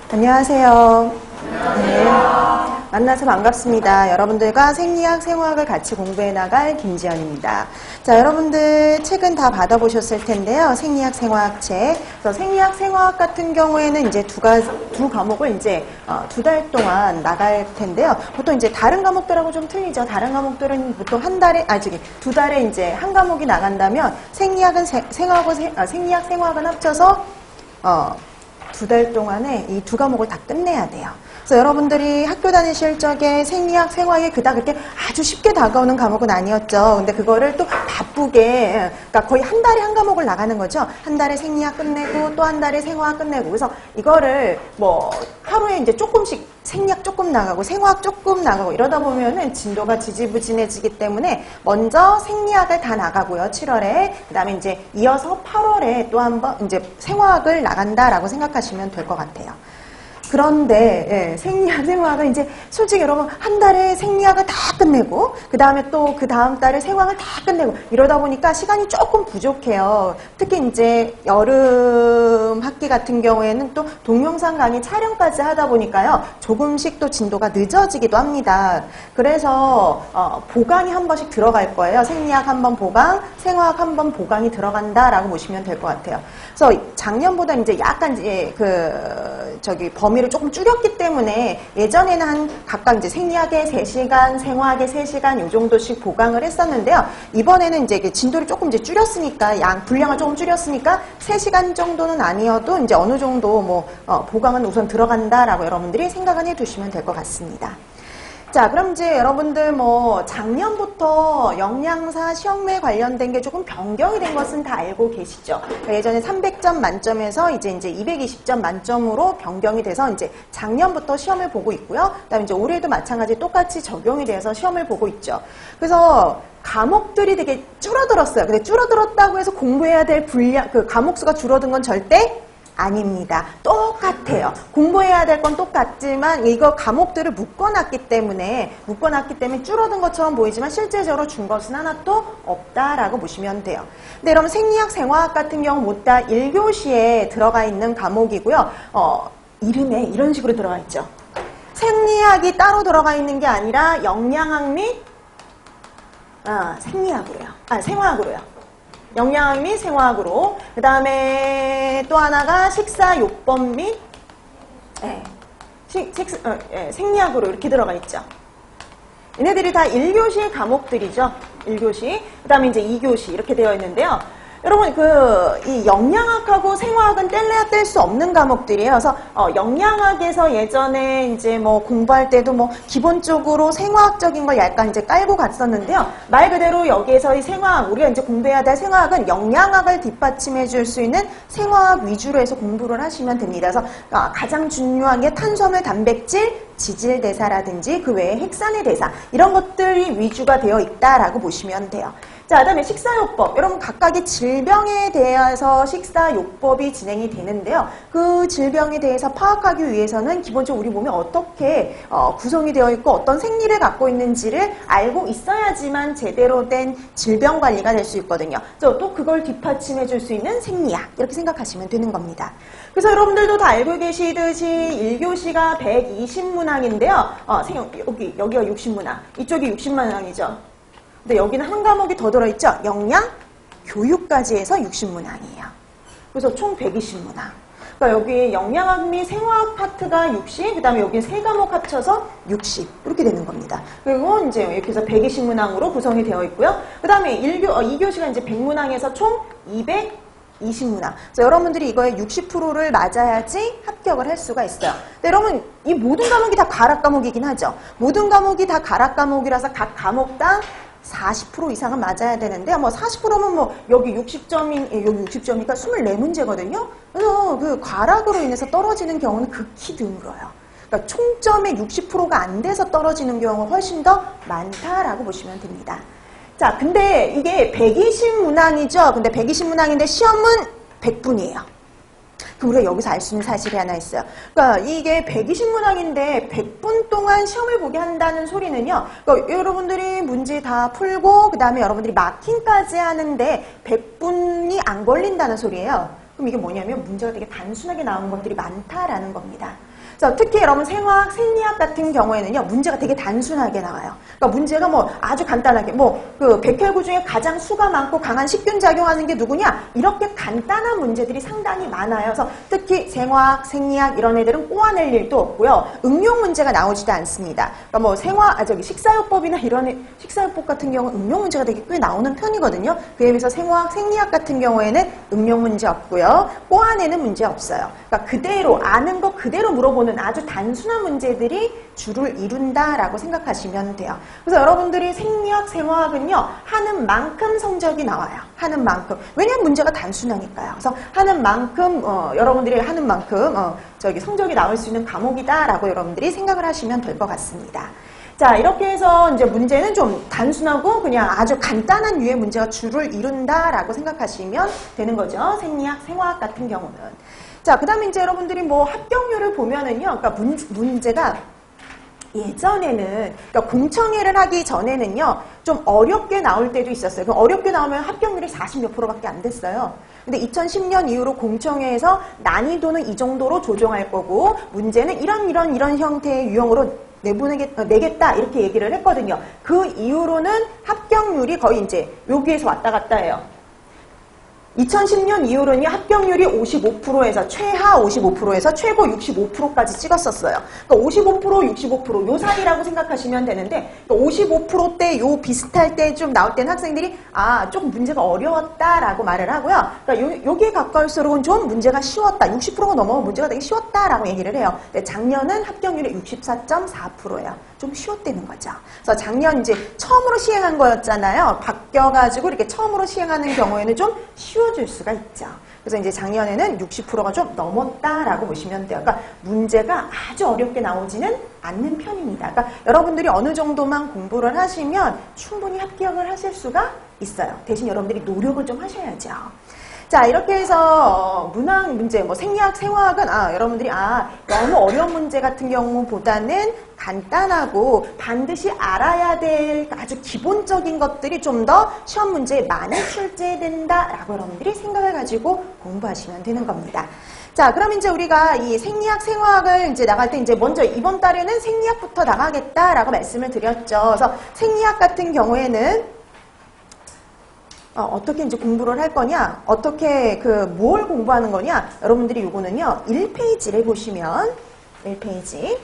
안녕하세요. 네, 만나서 반갑습니다. 여러분들과 생리학, 생화학을 같이 공부해 나갈 김지연입니다. 자, 여러분들 책은 다 받아보셨을 텐데요. 생리학, 생화학 책. 그래서 생리학, 생화학 같은 경우에는 이제 두 과목을 이제 2달 동안 나갈 텐데요. 보통 이제 다른 과목들하고 좀 틀리죠. 다른 과목들은 보통 한 달에, 두 달에 이제 한 과목이 나간다면 생리학, 생화학은 합쳐서 2달 동안에 이 두 과목을 다 끝내야 돼요. 그래서 여러분들이 학교 다니실 적에 생리학, 생화학이 그닥 그렇게 아주 쉽게 다가오는 과목은 아니었죠. 근데 그거를 또 바쁘게, 그러니까 거의 한 달에 한 과목을 나가는 거죠. 한 달에 생리학 끝내고 또 한 달에 생화학 끝내고. 그래서 이거를 뭐 하루에 이제 조금씩 생리학 조금 나가고 생화학 조금 나가고 이러다 보면은 진도가 지지부진해지기 때문에 먼저 생리학을 다 나가고요. 7월에. 그 다음에 이제 이어서 8월에 또 한 번 이제 생화학을 나간다라고 생각하시면 될 것 같아요. 그런데 생리학, 생화학은 이제 솔직히 여러분 한 달에 생리학을 다 끝내고 그 다음에 또 그 다음 달에 생화학을 다 끝내고 이러다 보니까 시간이 조금 부족해요. 특히 이제 여름 학기 같은 경우에는 또 동영상 강의 촬영까지 하다 보니까요. 조금씩 또 진도가 늦어지기도 합니다. 그래서 보강이 한 번씩 들어갈 거예요. 생리학 한 번 보강, 생화학 한 번 보강이 들어간다라고 보시면 될 것 같아요. 그래서 작년보다 이제 약간 이제 범위를 조금 줄였기 때문에 예전에는 각각 이제 생리학에 3시간, 생화학에 3시간 요 정도씩 보강을 했었는데요. 이번에는 이제 진도를 조금 이제 줄였으니까 분량을 조금 줄였으니까 3시간 정도는 아니어도 이제 어느 정도 보강은 우선 들어간다라고 여러분들이 생각을 해두시면 될 것 같습니다. 자, 그럼 이제 여러분들 작년부터 영양사 시험에 관련된 게 조금 변경이 된 것은 다 알고 계시죠? 그러니까 예전에 300점 만점에서 이제 220점 만점으로 변경이 돼서 이제 작년부터 시험을 보고 있고요. 그다음에 이제 올해도 마찬가지 똑같이 적용이 돼서 시험을 보고 있죠. 그래서 과목들이 되게 줄어들었어요. 근데 줄어들었다고 해서 공부해야 될 분량, 과목 수가 줄어든 건 절대 아닙니다. 똑같아요. 공부해야 될 건 똑같지만 이거 과목들을 묶어놨기 때문에 줄어든 것처럼 보이지만 실제적으로 준 것은 하나도 없다라고 보시면 돼요. 근데 여러분 생리학, 생화학 같은 경우 모두 다 1교시에 들어가 있는 과목이고요. 이름에 이런 식으로 들어가 있죠. 생리학이 따로 들어가 있는 게 아니라 영양학 및 생화학으로요. 영양학 및 생화학으로. 그 다음에 또 하나가 식사요법 및 생리학으로 이렇게 들어가 있죠. 얘네들이 다 1교시 과목들이죠. 1교시. 그 다음에 이제 2교시 이렇게 되어 있는데요. 여러분 이 영양학하고 생화학은 뗄래야 뗄 수 없는 과목들이에요. 그래서 영양학에서 예전에 이제 공부할 때도 기본적으로 생화학적인 걸 약간 이제 깔고 갔었는데요. 말 그대로 여기에서 이 생화학, 우리가 이제 공부해야 될 생화학은 영양학을 뒷받침해 줄 수 있는 생화학 위주로 해서 공부를 하시면 됩니다. 그래서 가장 중요한 게 탄수화물, 단백질, 지질대사라든지 그 외에 핵산의 대사 이런 것들이 위주가 되어 있다라고 보시면 돼요. 자, 그다음에 식사요법. 여러분 각각의 질병에 대해서 식사요법이 진행이 되는데요. 그 질병에 대해서 파악하기 위해서는 기본적으로 우리 몸이 어떻게 구성이 되어 있고 어떤 생리를 갖고 있는지를 알고 있어야지만 제대로 된 질병 관리가 될 수 있거든요. 그래서 또 그걸 뒷받침해 줄 수 있는 생리학 이렇게 생각하시면 되는 겁니다. 그래서 여러분들도 다 알고 계시듯이 1교시가 120문항인데요. 여기가 60문항, 이쪽이 60문항이죠. 근데 여기는 한 과목이 더 들어있죠. 영양, 교육까지 해서 60문항이에요. 그래서 총 120문항. 그러니까 여기 영양학 및 생화학 파트가 60, 그 다음에 여기 3과목 합쳐서 60 이렇게 되는 겁니다. 그리고 이제 이렇게 해서 120문항으로 구성이 되어 있고요. 그 다음에 2교시가 이제 100문항에서 총 220문항. 그래서 여러분들이 이거의 60%를 맞아야지 합격을 할 수가 있어요. 근데 여러분 이 모든 과목이 다 가락 과목이긴 하죠. 모든 과목이 다 가락 과목이라서 각 과목당 40% 이상은 맞아야 되는데 40%면 여기 60점이니까 24문제거든요. 그래서 그 과락으로 인해서 떨어지는 경우는 극히 드물어요. 그러니까 총점의 60%가 안 돼서 떨어지는 경우가 훨씬 더 많다라고 보시면 됩니다. 자, 근데 이게 120문항이죠. 근데 120문항인데 시험은 100분이에요. 그럼 우리가 여기서 알 수 있는 사실이 하나 있어요. 그러니까 이게 120문항인데 100분 동안 시험을 보게 한다는 소리는요. 그러니까 여러분들이 문제 다 풀고 그 다음에 여러분들이 마킹까지 하는데 100분이 안 걸린다는 소리예요. 그럼 이게 뭐냐면 문제가 되게 단순하게 나온 것들이 많다라는 겁니다. 자, 특히 여러분 생화학, 생리학 같은 경우에는요, 문제가 되게 단순하게 나와요. 그러니까 문제가 뭐 아주 간단하게, 그 백혈구 중에 가장 수가 많고 강한 식균 작용하는 게 누구냐? 이렇게 간단한 문제들이 상당히 많아요. 그래서 특히 생화학, 생리학 이런 애들은 꼬아낼 일도 없고요. 응용 문제가 나오지도 않습니다. 그러니까 뭐 식사요법이나 식사요법 같은 경우 응용 문제가 되게 꽤 나오는 편이거든요. 그에 비해서 생화학, 생리학 같은 경우에는 응용 문제 없고요. 꼬아내는 문제 없어요. 그러니까 그대로 아는 거 그대로 물어보는 아주 단순한 문제들이 주를 이룬다라고 생각하시면 돼요. 그래서 여러분들이 생리학, 생화학은요, 하는 만큼 성적이 나와요. 하는 만큼. 왜냐하면 문제가 단순하니까요. 그래서 하는 만큼, 여러분들이 하는 만큼, 성적이 나올 수 있는 과목이다라고 여러분들이 생각을 하시면 될 것 같습니다. 자, 이렇게 해서 이제 문제는 좀 단순하고 그냥 아주 간단한 유의 문제가 주를 이룬다라고 생각하시면 되는 거죠. 생리학, 생화학 같은 경우는. 자, 그 다음에 이제 여러분들이 뭐 합격률을 보면은요, 그러니까 문제가 예전에는, 그러니까 공청회를 하기 전에는요, 좀 어렵게 나올 때도 있었어요. 그럼 어렵게 나오면 합격률이 40몇 %밖에 안 됐어요. 근데 2010년 이후로 공청회에서 난이도는 이 정도로 조정할 거고, 문제는 이런 형태의 유형으로 내겠다, 이렇게 얘기를 했거든요. 그 이후로는 합격률이 거의 이제 여기에서 왔다 갔다 해요. 2010년 이후로는 합격률이 55%에서 최하 55%에서 최고 65%까지 찍었었어요. 그러니까 55%, 65% 요 사이라고 생각하시면 되는데 55%대 요 비슷할 때 좀 나올 때는 학생들이 조금 문제가 어려웠다라고 말을 하고요. 그러니까 여기에 가까울수록은 좀 문제가 쉬웠다. 60%가 넘어오면 문제가 되게 쉬웠다라고 얘기를 해요. 근데 작년은 합격률이 64.4%예요. 좀 쉬웠다는 거죠. 그래서 작년 이제 처음으로 시행한 거였잖아요. 바뀌어가지고 이렇게 처음으로 시행하는 경우에는 좀 쉬워질 수가 있죠. 그래서 이제 작년에는 60%가 좀 넘었다라고 보시면 돼요. 그러니까 문제가 아주 어렵게 나오지는 않는 편입니다. 그러니까 여러분들이 어느 정도만 공부를 하시면 충분히 합격을 하실 수가 있어요. 대신 여러분들이 노력을 좀 하셔야죠. 자, 이렇게 해서 문학 문제, 뭐 생리학, 생화학은 여러분들이 너무 어려운 문제 같은 경우보다는 간단하고 반드시 알아야 될 아주 기본적인 것들이 좀 더 시험 문제에 많이 출제된다라고 여러분들이 생각을 가지고 공부하시면 되는 겁니다. 자, 그럼 이제 우리가 이 생리학, 생화학을 이제 나갈 때 이제 먼저 이번 달에는 생리학부터 나가겠다라고 말씀을 드렸죠. 그래서 생리학 같은 경우에는 어떻게 이제 공부를 할 거냐, 어떻게 뭘 공부하는 거냐, 여러분들이 요거는요, 1페이지를 보시면, 1페이지.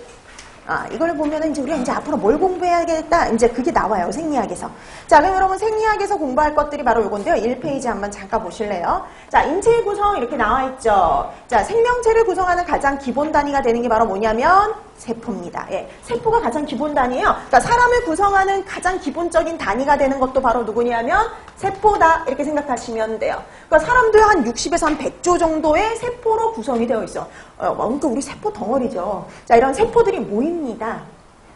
이걸 보면은 이제 우리가 이제 앞으로 뭘 공부해야겠다, 이제 그게 나와요, 생리학에서. 자, 그럼 여러분 생리학에서 공부할 것들이 바로 요건데요. 1페이지 한번 잠깐 보실래요? 자, 인체의 구성 이렇게 나와 있죠. 자, 생명체를 구성하는 가장 기본 단위가 되는 게 바로 뭐냐면, 세포입니다. 예, 세포가 가장 기본 단위예요. 그러니까 사람을 구성하는 가장 기본적인 단위가 되는 것도 바로 누구냐면 세포다, 이렇게 생각하시면 돼요. 그러니까 사람도 한 60에서 한 100조 정도의 세포로 구성이 되어 있어. 그러니까 우리 세포 덩어리죠. 자, 이런 세포들이 모입니다.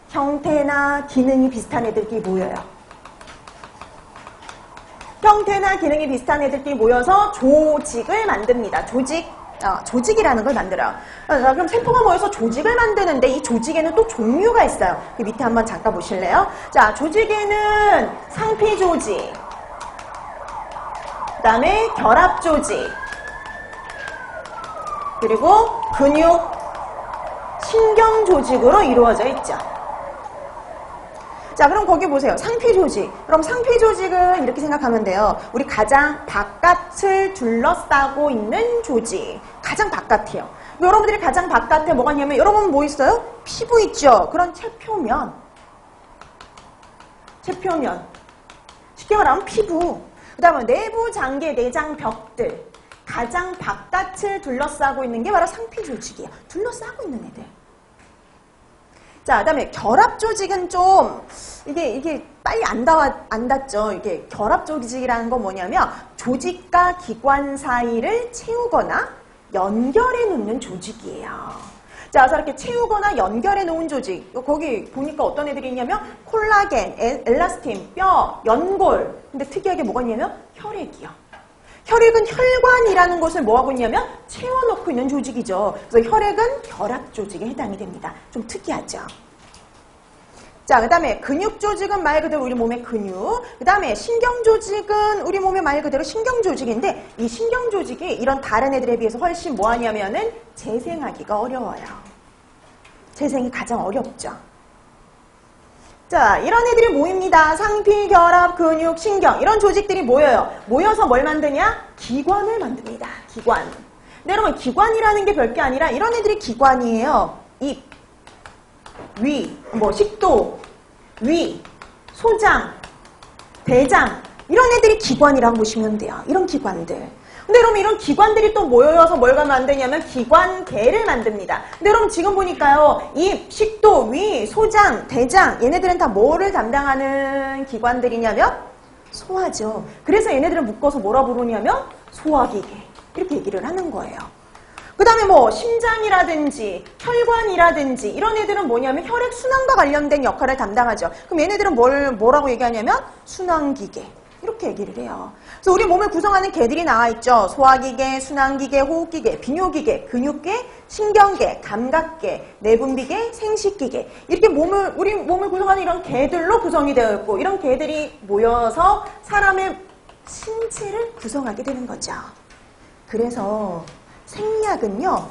형태나 기능이 비슷한 애들끼리 모여요. 형태나 기능이 비슷한 애들끼리 모여서 조직을 만듭니다. 조직이라는 걸 만들어요. 그럼 세포가 모여서 조직을 만드는데 이 조직에는 또 종류가 있어요. 그 밑에 한번 잠깐 보실래요? 자, 조직에는 상피 조직, 그 다음에 결합 조직, 그리고 근육, 신경 조직으로 이루어져 있죠. 자, 그럼 거기 보세요. 상피 조직. 그럼 상피 조직은 이렇게 생각하면 돼요. 우리 가장 바깥을 둘러싸고 있는 조직. 가장 바깥이에요. 여러분들이 가장 바깥에 뭐가 있냐면, 여러분 뭐 있어요? 피부 있죠? 그런 체표면. 쉽게 말하면 피부. 그 다음에 내부 장계, 내장 벽들. 가장 바깥을 둘러싸고 있는 게 바로 상피 조직이에요. 둘러싸고 있는 애들. 자, 그 다음에 결합 조직은 좀, 이게 빨리 안 닿죠. 이게 결합 조직이라는 건 뭐냐면, 조직과 기관 사이를 채우거나 연결해 놓는 조직이에요. 자, 그래서 이렇게 채우거나 연결해 놓은 조직. 거기 보니까 어떤 애들이 있냐면, 콜라겐, 엘라스틴, 뼈, 연골. 근데 특이하게 뭐가 있냐면, 혈액이요. 혈액은 혈관이라는 것을 뭐하고 있냐면 채워놓고 있는 조직이죠. 그래서 혈액은 결합 조직에 해당이 됩니다. 좀 특이하죠. 자, 그 다음에 근육 조직은 말 그대로 우리 몸의 근육. 그 다음에 신경 조직은 우리 몸의 말 그대로 신경 조직인데, 이 신경 조직이 이런 다른 애들에 비해서 훨씬 뭐하냐면은 재생하기가 어려워요. 재생이 가장 어렵죠. 자, 이런 애들이 모입니다. 상피, 결합, 근육, 신경 이런 조직들이 모여요. 모여서 뭘 만드냐? 기관을 만듭니다. 기관. 근데 여러분 기관이라는 게 별게 아니라 이런 애들이 기관이에요. 입, 위, 식도, 위, 소장, 대장 이런 애들이 기관이라고 보시면 돼요. 이런 기관들. 근데 여러분 이런 기관들이 또 모여서 뭘 만드냐면 기관계를 만듭니다. 근데 여러분 지금 보니까요. 입, 식도, 위, 소장, 대장 얘네들은 다 뭐를 담당하는 기관들이냐면 소화죠. 그래서 얘네들은 묶어서 뭐라 부르냐면 소화기계 이렇게 얘기를 하는 거예요. 그 다음에 심장이라든지 혈관이라든지 이런 애들은 뭐냐면 혈액순환과 관련된 역할을 담당하죠. 그럼 얘네들은 뭐라고 얘기하냐면 순환기계 이렇게 얘기를 해요. 그래서 우리 몸을 구성하는 개들이 나와 있죠. 소화기계, 순환기계, 호흡기계, 비뇨기계, 근육계, 신경계, 감각계, 내분비계, 생식기계 이렇게 우리 몸을 구성하는 이런 개들로 구성이 되어 있고 이런 개들이 모여서 사람의 신체를 구성하게 되는 거죠. 그래서 생리학은요.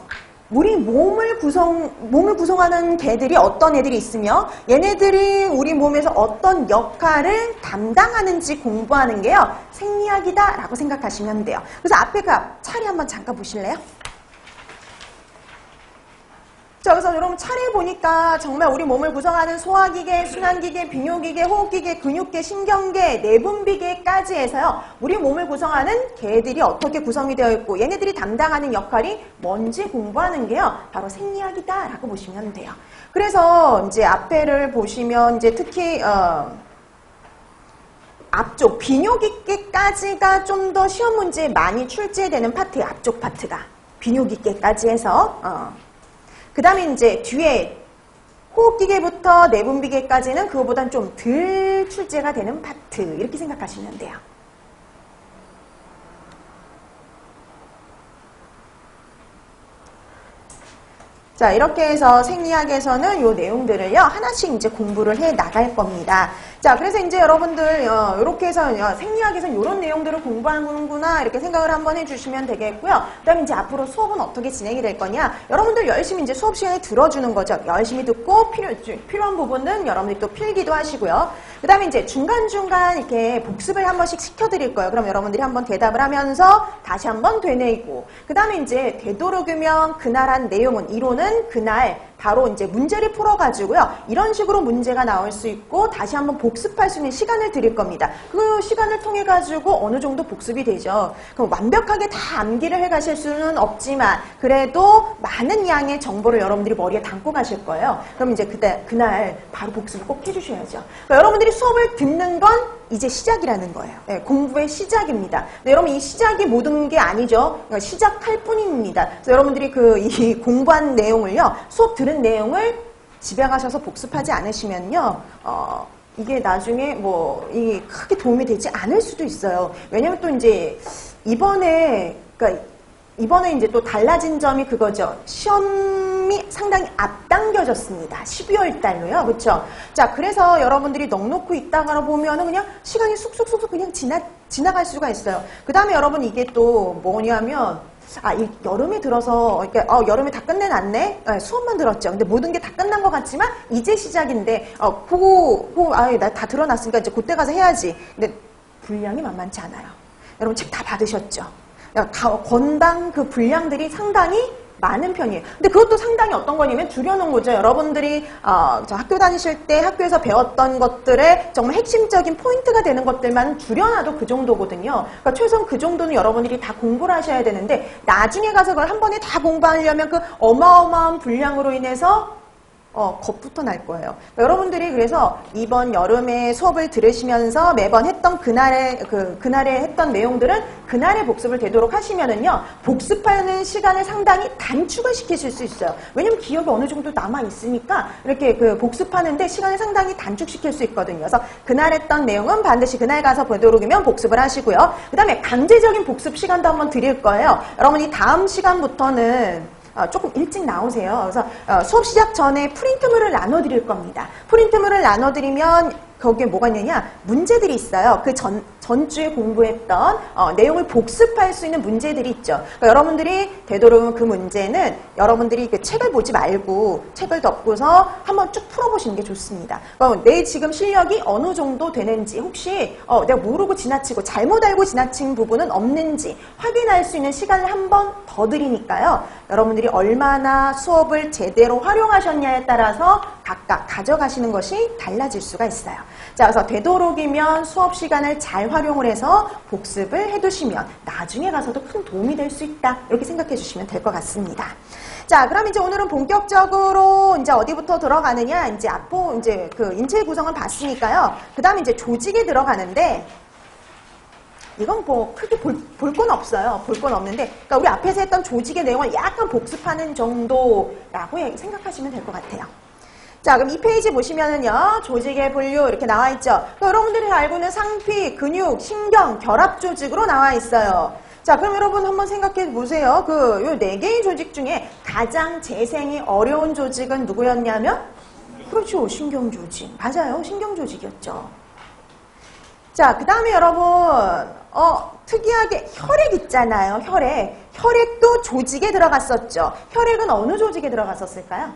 우리 몸을 구성하는 개들이 어떤 애들이 있으며 얘네들이 우리 몸에서 어떤 역할을 담당하는지 공부하는 게요. 생리학이다 라고 생각하시면 돼요. 그래서 앞에 차례 한번 잠깐 보실래요? 자, 그래서 여러분 차례 보니까 정말 우리 몸을 구성하는 소화기계, 순환기계, 비뇨기계, 호흡기계, 근육계, 신경계, 내분비계까지 해서요. 우리 몸을 구성하는 개들이 어떻게 구성이 되어 있고 얘네들이 담당하는 역할이 뭔지 공부하는 게요. 바로 생리학이다 라고 보시면 돼요. 그래서 이제 앞에를 보시면 이제 특히 앞쪽 비뇨기계까지가 좀 더 시험 문제에 많이 출제되는 파트예요. 앞쪽 파트가. 비뇨기계까지 해서 그 다음에 이제 뒤에 호흡기계부터 내분비계까지는 그거보단 좀 덜 출제가 되는 파트 이렇게 생각하시면 돼요. 자, 이렇게 해서 생리학에서는 이 내용들을요, 하나씩 이제 공부를 해 나갈 겁니다. 자, 그래서 이제 여러분들, 이렇게 해서 생리학에서는 이런 내용들을 공부하는구나, 이렇게 생각을 한번 해주시면 되겠고요. 그 다음에 이제 앞으로 수업은 어떻게 진행이 될 거냐, 여러분들 열심히 이제 수업 시간에 들어주는 거죠. 열심히 듣고 필요한 부분은 여러분들이 또 필기도 하시고요. 그 다음에 이제 중간중간 이렇게 복습을 한 번씩 시켜드릴 거예요. 그럼 여러분들이 한번 대답을 하면서 다시 한번 되뇌이고, 그 다음에 이제 되도록이면 그날 한 내용은, 이론은 그날 바로 이제 문제를 풀어가지고요. 이런 식으로 문제가 나올 수 있고 다시 한번 복습할 수 있는 시간을 드릴 겁니다. 그 시간을 통해 가지고 어느 정도 복습이 되죠. 그럼 완벽하게 다 암기를 해 가실 수는 없지만 그래도 많은 양의 정보를 여러분들이 머리에 담고 가실 거예요. 그럼 이제 그날 바로 복습을 꼭 해주셔야죠. 그러니까 여러분들이 수업을 듣는 건 이제 시작이라는 거예요. 네, 공부의 시작입니다. 근데 여러분 이 시작이 모든 게 아니죠. 그러니까 시작할 뿐입니다. 그래서 여러분들이 이 공부한 내용을요, 수업 들은 내용을 집에 가셔서 복습하지 않으시면요, 이게 나중에 이게 크게 도움이 되지 않을 수도 있어요. 왜냐면 또 이제 이번에 이제 또 달라진 점이 그거죠. 시험이 상당히 앞당겨졌습니다. 12월 달로요. 그렇죠? 자, 그래서 여러분들이 넉놓고 있다가 보면은 그냥 시간이 쑥쑥쑥 그냥 지나갈 수가 있어요. 그 다음에 여러분 이게 또 뭐냐면 이 여름에 들어서 여름에 다 끝내놨네. 수업만 들었죠. 근데 모든 게 다 끝난 것 같지만 이제 시작인데 나 다 들어놨으니까 이제 그때 가서 해야지. 근데 분량이 만만치 않아요. 여러분 책 다 받으셨죠? 건당 그 분량들이 상당히 많은 편이에요. 근데 그것도 상당히 어떤 거냐면 줄여놓은 거죠. 여러분들이 학교 다니실 때 학교에서 배웠던 것들의 정말 핵심적인 포인트가 되는 것들만 줄여놔도 그 정도거든요. 그러니까 최소한 그 정도는 여러분들이 다 공부를 하셔야 되는데 나중에 가서 그걸 한 번에 다 공부하려면 그 어마어마한 분량으로 인해서 겁부터 날 거예요. 그러니까 여러분들이 그래서 이번 여름에 수업을 들으시면서 매번 했던 그날에 했던 내용들은 그날의 복습을 되도록 하시면은요, 복습하는 시간을 상당히 단축을 시키실 수 있어요. 왜냐면 기억이 어느 정도 남아있으니까 이렇게 복습하는데 시간을 상당히 단축시킬 수 있거든요. 그래서 그날 했던 내용은 반드시 그날 가서 되도록이면 복습을 하시고요. 그 다음에 강제적인 복습 시간도 한번 드릴 거예요. 여러분이 다음 시간부터는 조금 일찍 나오세요. 그래서 수업 시작 전에 프린트물을 나눠드릴 겁니다. 프린트물을 나눠드리면 거기에 뭐가 있느냐? 문제들이 있어요. 그 전주에 공부했던 내용을 복습할 수 있는 문제들이 있죠. 그러니까 여러분들이 되도록이면 그 문제는 여러분들이 그 책을 보지 말고 책을 덮고서 한번 쭉 풀어보시는 게 좋습니다. 그러니까 내 지금 실력이 어느 정도 되는지 혹시 내가 모르고 지나치고 잘못 알고 지나친 부분은 없는지 확인할 수 있는 시간을 한 번 더 드리니까요. 여러분들이 얼마나 수업을 제대로 활용하셨냐에 따라서 각각 가져가시는 것이 달라질 수가 있어요. 자, 그래서 되도록이면 수업 시간을 잘 활용을 해서 복습을 해두시면 나중에 가서도 큰 도움이 될 수 있다. 이렇게 생각해 주시면 될 것 같습니다. 자, 그럼 이제 오늘은 본격적으로 이제 어디부터 들어가느냐? 이제 앞으로 이제 그 인체 구성을 봤으니까요. 그 다음에 이제 조직에 들어가는데, 이건 뭐 크게 볼 건 없어요. 볼 건 없는데, 그러니까 우리 앞에서 했던 조직의 내용을 약간 복습하는 정도라고 생각하시면 될 것 같아요. 자, 그럼 이 페이지 보시면은요, 조직의 분류 이렇게 나와 있죠. 그러니까 여러분들이 알고 있는 상피, 근육, 신경, 결합 조직으로 나와 있어요. 자, 그럼 여러분 한번 생각해 보세요. 요 4개의 조직 중에 가장 재생이 어려운 조직은 누구였냐면? 그렇죠. 신경 조직. 맞아요. 신경 조직이었죠. 자, 그 다음에 여러분, 특이하게 혈액 있잖아요. 혈액. 혈액도 조직에 들어갔었죠. 혈액은 어느 조직에 들어갔었을까요?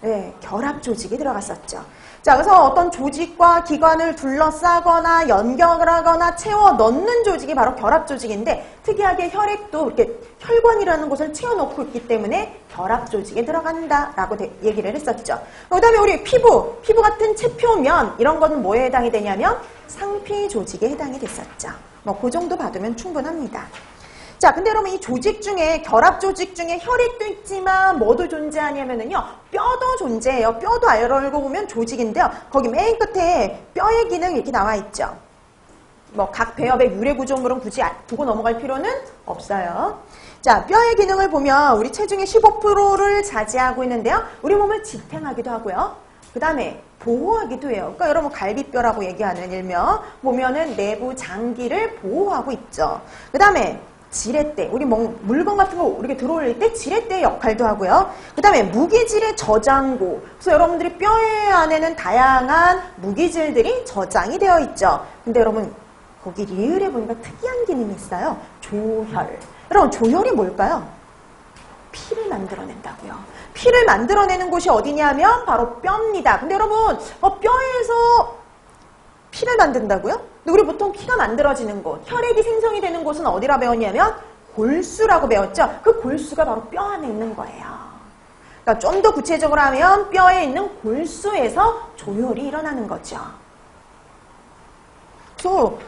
네, 결합 조직에 들어갔었죠. 자, 그래서 어떤 조직과 기관을 둘러싸거나 연결하거나 채워 넣는 조직이 바로 결합 조직인데, 특이하게 혈액도 이렇게 혈관이라는 곳을 채워놓고 있기 때문에 결합 조직에 들어간다라고 얘기를 했었죠. 그 다음에 우리 피부 같은 체표면 이런 거는 뭐에 해당이 되냐면 상피 조직에 해당이 됐었죠. 뭐 그 정도 받으면 충분합니다. 자, 근데 여러분 이 조직 중에 결합 조직 중에 혈액도 있지만 뭐도 존재하냐면은요, 뼈도 존재해요. 뼈도 알고 보면 조직인데요. 거기 맨 끝에 뼈의 기능 이렇게 나와 있죠. 뭐 각 배엽의 유래 구조물은 굳이 두고 넘어갈 필요는 없어요. 자, 뼈의 기능을 보면 우리 체중의 15%를 차지하고 있는데요. 우리 몸을 지탱하기도 하고요. 그 다음에 보호하기도 해요. 그러니까 여러분 갈비뼈라고 얘기하는 일명 보면은 내부 장기를 보호하고 있죠. 그 다음에 지렛대, 우리 물건 같은 거 우리가 들어올릴 때 지렛대의 역할도 하고요. 그 다음에 무기질의 저장고. 그래서 여러분들이 뼈의 안에는 다양한 무기질들이 저장이 되어 있죠. 근데 여러분 거기 리을에 보니까 특이한 기능이 있어요. 조혈. 여러분 조혈이 뭘까요? 피를 만들어낸다고요. 피를 만들어내는 곳이 어디냐면 바로 뼈입니다. 근데 여러분 뼈에서 피를 만든다고요? 근데 우리 보통 피가 만들어지는 곳, 혈액이 생성이 되는 곳은 어디라 배웠냐면 골수라고 배웠죠. 그 골수가 바로 뼈 안에 있는 거예요. 그러니까 좀 더 구체적으로 하면 뼈에 있는 골수에서 조혈이 일어나는 거죠. 그래서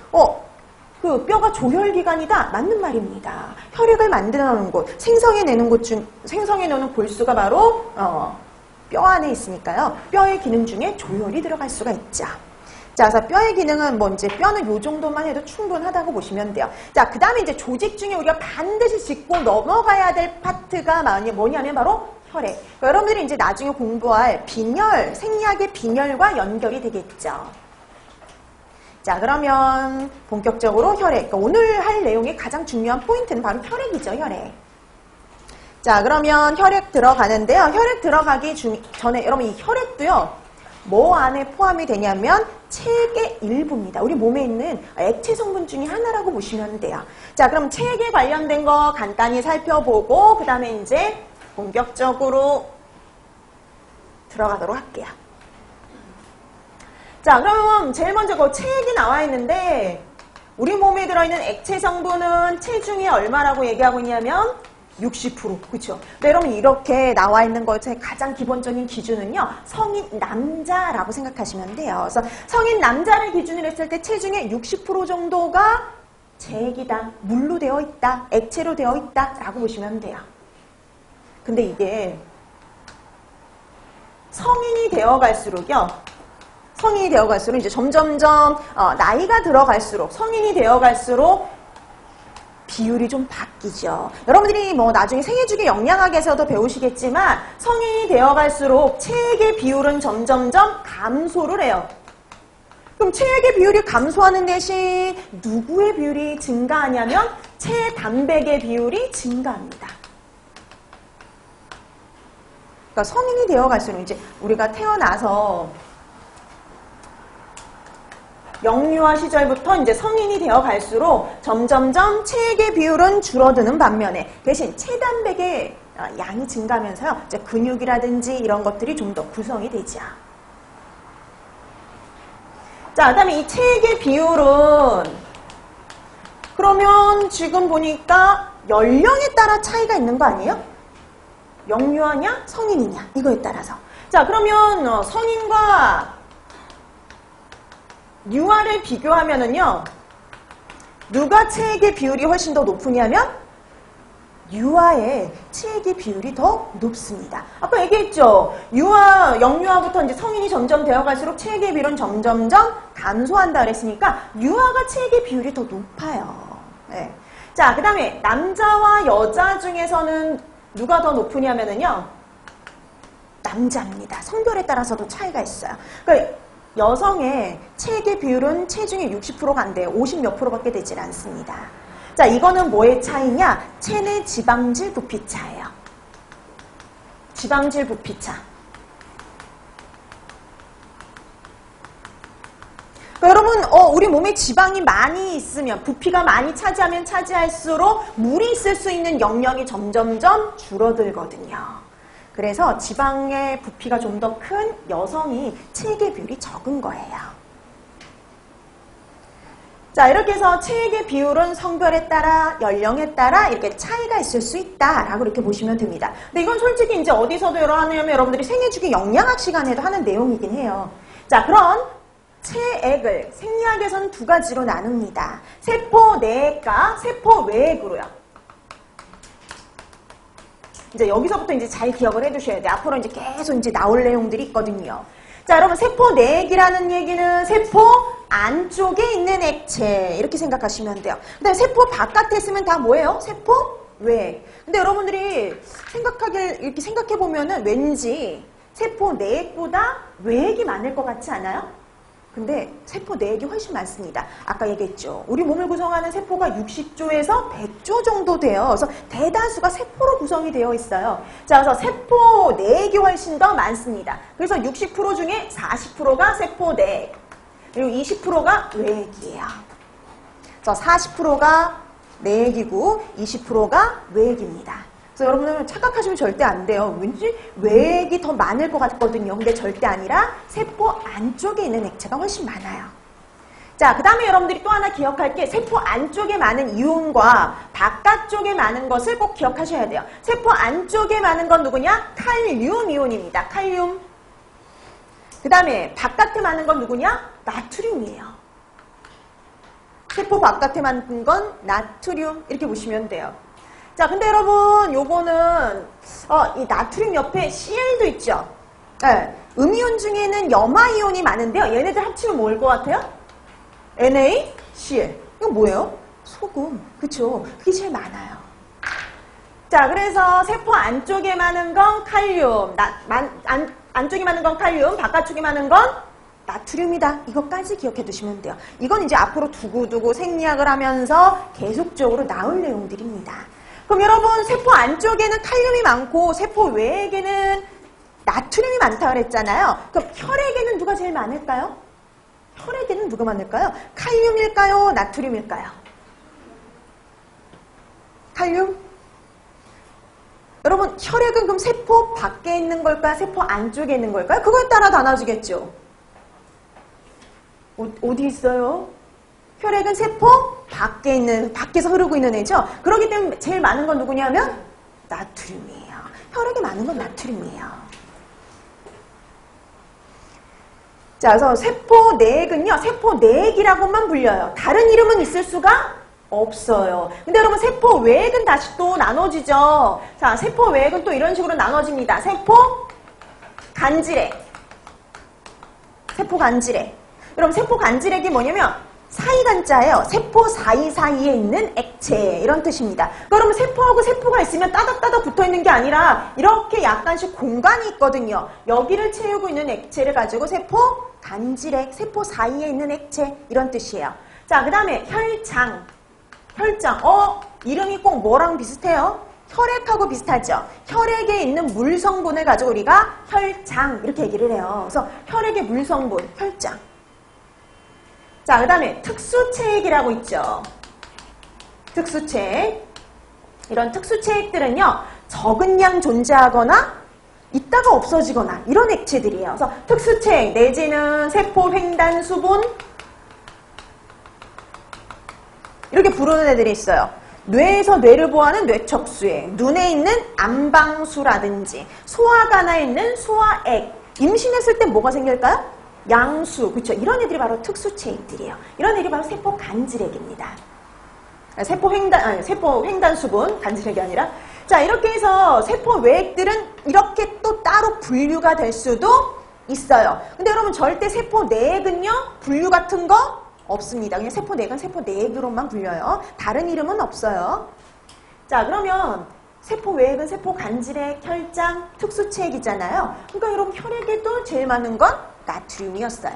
그 뼈가 조혈기관이다. 맞는 말입니다. 혈액을 만들어내는 곳, 생성해내는 골수가 바로 뼈 안에 있으니까요. 뼈의 기능 중에 조혈이 들어갈 수가 있죠. 자, 그래서 뼈의 기능은 뭐 이제 뼈는 요 정도만 해도 충분하다고 보시면 돼요. 자, 그 다음에 이제 조직 중에 우리가 반드시 짚고 넘어가야 될 파트가 뭐냐면 바로 혈액. 그러니까 여러분들이 이제 나중에 공부할 빈혈, 생리학의 빈혈과 연결이 되겠죠. 자, 그러면 본격적으로 혈액. 그러니까 오늘 할 내용의 가장 중요한 포인트는 바로 혈액이죠, 혈액. 자, 그러면 혈액 들어가는데요. 혈액 들어가기 전에 여러분 이 혈액도요. 뭐 안에 포함이 되냐면 체액의 일부입니다. 우리 몸에 있는 액체 성분 중에 하나라고 보시면 돼요. 자, 그럼 체액에 관련된 거 간단히 살펴보고 그 다음에 이제 본격적으로 들어가도록 할게요. 자, 그럼 제일 먼저 그 체액이 나와 있는데 우리 몸에 들어있는 액체 성분은 체중의 얼마라고 얘기하고 있냐면 60%. 그렇죠? 네, 여러분 이렇게 나와 있는 것의 가장 기본적인 기준은요. 성인 남자라고 생각하시면 돼요. 그래서 성인 남자를 기준으로 했을 때 체중의 60% 정도가 체액이다. 물로 되어 있다. 액체로 되어 있다. 라고 보시면 돼요. 근데 이게 성인이 되어갈수록요. 성인이 되어갈수록 이제 점점점 나이가 들어갈수록 성인이 되어갈수록 비율이 좀 바뀌죠. 여러분들이 뭐 나중에 생애주기 영양학에서도 배우시겠지만 성인이 되어갈수록 체액의 비율은 점점점 감소를 해요. 그럼 체액의 비율이 감소하는 대신 누구의 비율이 증가하냐면 체단백의 비율이 증가합니다. 그러니까 성인이 되어갈수록 이제 우리가 태어나서 영유아 시절부터 이제 성인이 되어 갈수록 점점점 체액의 비율은 줄어드는 반면에 대신 체단백의 양이 증가하면서요. 이제 근육이라든지 이런 것들이 좀 더 구성이 되죠. 자, 그다음에 이 체액의 비율은 그러면 지금 보니까 연령에 따라 차이가 있는 거 아니에요? 영유아냐 성인이냐 이거에 따라서. 자, 그러면 성인과 유아를 비교하면은요, 누가 체액의 비율이 훨씬 더 높으냐면 유아의 체액의 비율이 더 높습니다. 아까 얘기했죠. 영유아부터 이제 성인이 점점 되어갈수록 체액의 비율은 점점점 감소한다 그랬으니까 유아가 체액의 비율이 더 높아요. 네. 자, 그 다음에 남자와 여자 중에서는 누가 더 높으냐면은요, 남자입니다. 성별에 따라서도 차이가 있어요. 그러니까 여성의 체액의 비율은 체중의 60%가 안 돼요. 50몇 %밖에 되질 않습니다. 자, 이거는 뭐의 차이냐? 체내 지방질 부피차예요. 지방질 부피차. 그러니까 여러분, 우리 몸에 지방이 많이 있으면, 부피가 많이 차지하면 차지할수록 물이 있을 수 있는 영역이 점점점 줄어들거든요. 그래서 지방의 부피가 좀 더 큰 여성이 체액의 비율이 적은 거예요. 자, 이렇게 해서 체액의 비율은 성별에 따라, 연령에 따라 이렇게 차이가 있을 수 있다라고 이렇게 보시면 됩니다. 근데 이건 솔직히 이제 어디서도 하냐면 여러분들이 생애주기 영양학 시간에도 하는 내용이긴 해요. 자, 그럼 체액을 생리학에서는 두 가지로 나눕니다. 세포 내액과 세포 외액으로요. 이제 여기서부터 이제 잘 기억을 해두셔야 돼요. 앞으로 이제 계속 이제 나올 내용들이 있거든요. 자, 여러분, 세포 내액이라는 얘기는 세포 안쪽에 있는 액체 이렇게 생각하시면 돼요. 근데 세포 바깥에 있으면 다 뭐예요? 세포 외액. 근데 여러분들이 이렇게 생각해 보면은 왠지 세포 내액보다 외액이 많을 것 같지 않아요? 근데 세포 내액이 훨씬 많습니다. 아까 얘기했죠. 우리 몸을 구성하는 세포가 60조에서 100조 정도 돼요. 그래서 대다수가 세포로 구성이 되어 있어요. 자, 그래서 세포 내액이 훨씬 더 많습니다. 그래서 60% 중에 40%가 세포 내액, 그리고 20%가 외액이에요. 그래서 40%가 내액이고 20%가 외액입니다. 그래서 여러분들 착각하시면 절대 안 돼요. 왠지 외액이 더 많을 것 같거든요. 근데 절대 아니라 세포 안쪽에 있는 액체가 훨씬 많아요. 자, 그 다음에 여러분들이 또 하나 기억할 게 세포 안쪽에 많은 이온과 바깥쪽에 많은 것을 꼭 기억하셔야 돼요. 세포 안쪽에 많은 건 누구냐? 칼륨 이온입니다. 칼륨. 그 다음에 바깥에 많은 건 누구냐? 나트륨이에요. 세포 바깥에 많은 건 나트륨 이렇게 보시면 돼요. 자, 근데 여러분 요거는 이 나트륨 옆에 Cl도 있죠. 네, 음이온 중에는 염화이온이 많은데요. 얘네들 합치면 뭘 것 같아요? NaCl. 이건 뭐예요? 소금. 그쵸? 그게 제일 많아요. 자, 그래서 세포 안쪽에 많은 건 칼륨, 안쪽에 많은 건 칼륨, 바깥쪽에 많은 건 나트륨이다. 이것까지 기억해 두시면 돼요. 이건 이제 앞으로 두고두고 생리학을 하면서 계속적으로 나올 내용들입니다. 그럼 여러분, 세포 안쪽에는 칼륨이 많고 세포 외에게는 나트륨이 많다고 그랬잖아요. 그럼 혈액에는 누가 제일 많을까요? 혈액에는 누가 많을까요? 칼륨일까요? 나트륨일까요? 칼륨? 여러분, 혈액은 그럼 세포 밖에 있는 걸까요? 세포 안쪽에 있는 걸까요? 그거에 따라 나눠지겠죠. 어디 있어요? 혈액은 세포 밖에서 흐르고 있는 애죠. 그렇기 때문에 제일 많은 건 누구냐면 나트륨이에요. 혈액에 많은 건 나트륨이에요. 자, 그래서 세포 내액은요, 세포 내액이라고만 불려요. 다른 이름은 있을 수가 없어요. 근데 여러분, 세포 외액은 다시 또 나눠지죠. 자, 세포 외액은 또 이런 식으로 나눠집니다. 세포 간질액. 세포 간질액. 여러분, 세포 간질액이 뭐냐면 사이간자예요. 세포 사이사이에 있는 액체, 이런 뜻입니다. 그러면 세포하고 세포가 있으면 따닥따닥 붙어있는 게 아니라 이렇게 약간씩 공간이 있거든요. 여기를 채우고 있는 액체를 가지고 세포 간질액, 세포 사이에 있는 액체, 이런 뜻이에요. 자, 그 다음에 혈장. 이름이 꼭 뭐랑 비슷해요? 혈액하고 비슷하죠. 혈액에 있는 물 성분을 가지고 우리가 혈장 이렇게 얘기를 해요. 그래서 혈액의 물 성분, 혈장. 자, 그 다음에 특수체액이라고 있죠. 특수체액. 이런 특수체액들은요, 적은 양 존재하거나 있다가 없어지거나 이런 액체들이에요. 그래서 특수체액 내지는 세포 횡단 수분 이렇게 부르는 애들이 있어요. 뇌에서 뇌를 보호하는 뇌척수액, 눈에 있는 안방수라든지 소화관에 있는 소화액, 임신했을 때 뭐가 생길까요? 양수, 그렇죠? 이런 애들이 바로 특수체액들이에요. 이런 애들이 바로 세포 간질액입니다. 세포 횡단 수분, 간질액이 아니라. 자, 이렇게 해서 세포 외액들은 이렇게 또 따로 분류가 될 수도 있어요. 근데 여러분 절대 세포 내액은요, 분류 같은 거 없습니다. 그냥 세포 내액은 세포 내액으로만 불려요. 다른 이름은 없어요. 자, 그러면 세포 외액은 세포 간질액, 혈장, 특수체액이잖아요. 그러니까 여러분 혈액에도 제일 많은 건 나트륨이었어요.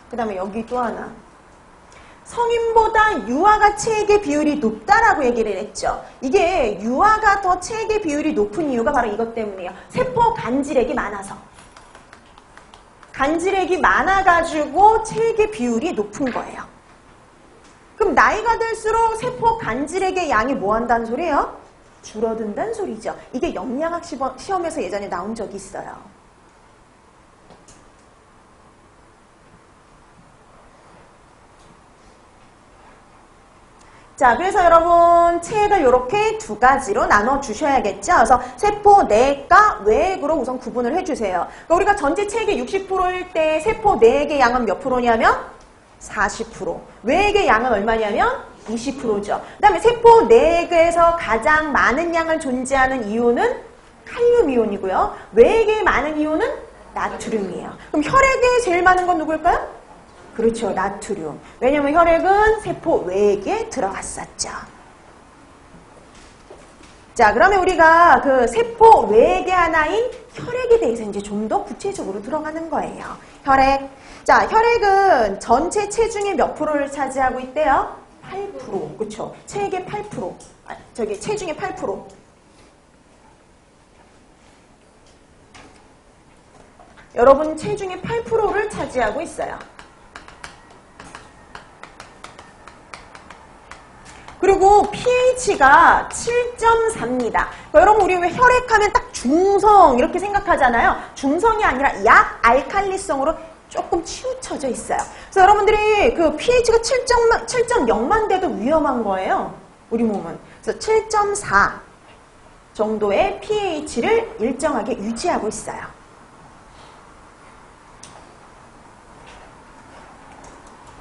그 다음에 여기 또 하나. 성인보다 유아가 체액의 비율이 높다라고 얘기를 했죠. 이게 유아가 더 체액의 비율이 높은 이유가 바로 이것 때문이에요. 세포 간질액이 많아서. 간질액이 많아가지고 체액의 비율이 높은 거예요. 그럼 나이가 들수록 세포 간질액의 양이 뭐 한다는 소리예요? 줄어든다는 소리죠. 이게 영양학 시험에서 예전에 나온 적이 있어요. 자, 그래서 여러분 체액을 이렇게 두 가지로 나눠 주셔야겠죠. 그래서 세포 내액과 외액으로 우선 구분을 해주세요. 그러니까 우리가 전체 체액의 60%일 때 세포 내액의 양은 몇 프로냐면 40%. 외액의 양은 얼마냐면 20%죠. 그 다음에 세포 내액에서 가장 많은 양을 존재하는 이온은 칼륨 이온이고요. 외액에 많은 이온은 나트륨이에요. 그럼 혈액에 제일 많은 건 누굴까요? 그렇죠. 나트륨. 왜냐면 혈액은 세포 외액에 들어갔었죠. 자, 그러면 우리가 그 세포 외액의 하나인 혈액에 대해서 이제 좀 더 구체적으로 들어가는 거예요. 혈액. 자, 혈액은 전체 체중의 몇 프로를 차지하고 있대요? 8%. 그렇죠. 체액의 8%. 체중의 8%. 여러분 체중의 8%를 차지하고 있어요. 그리고 pH가 7.4입니다. 그러니까 여러분 우리 왜 혈액하면 딱 중성 이렇게 생각하잖아요. 중성이 아니라 약알칼리성으로 조금 치우쳐져 있어요. 그래서 여러분들이 그 pH가 7.0만 돼도 위험한 거예요. 우리 몸은. 그래서 7.4 정도의 pH를 일정하게 유지하고 있어요.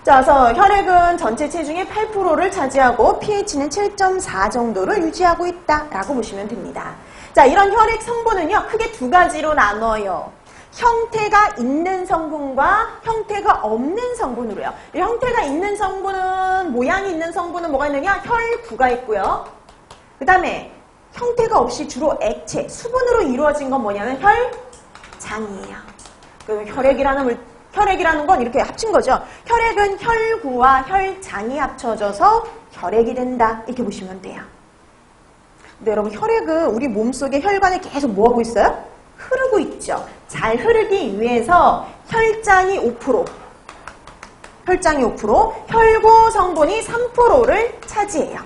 자, 그래서 혈액은 전체 체중의 8%를 차지하고 pH는 7.4 정도를 유지하고 있다라고 보시면 됩니다. 자, 이런 혈액 성분은요, 크게 두 가지로 나눠요. 형태가 있는 성분과 형태가 없는 성분으로요. 이 형태가 있는 성분은, 모양이 있는 성분은 뭐가 있느냐? 혈구가 있고요. 그 다음에 형태가 없이 주로 액체, 수분으로 이루어진 건 뭐냐면 혈장이에요. 그 혈액이라는 건 이렇게 합친 거죠. 혈액은 혈구와 혈장이 합쳐져서 혈액이 된다. 이렇게 보시면 돼요. 근데 여러분 혈액은 우리 몸속에 혈관에 계속 뭐하고 있어요? 흐르고 있죠. 잘 흐르기 위해서 혈장이 5%, 혈구 성분이 3%를 차지해요.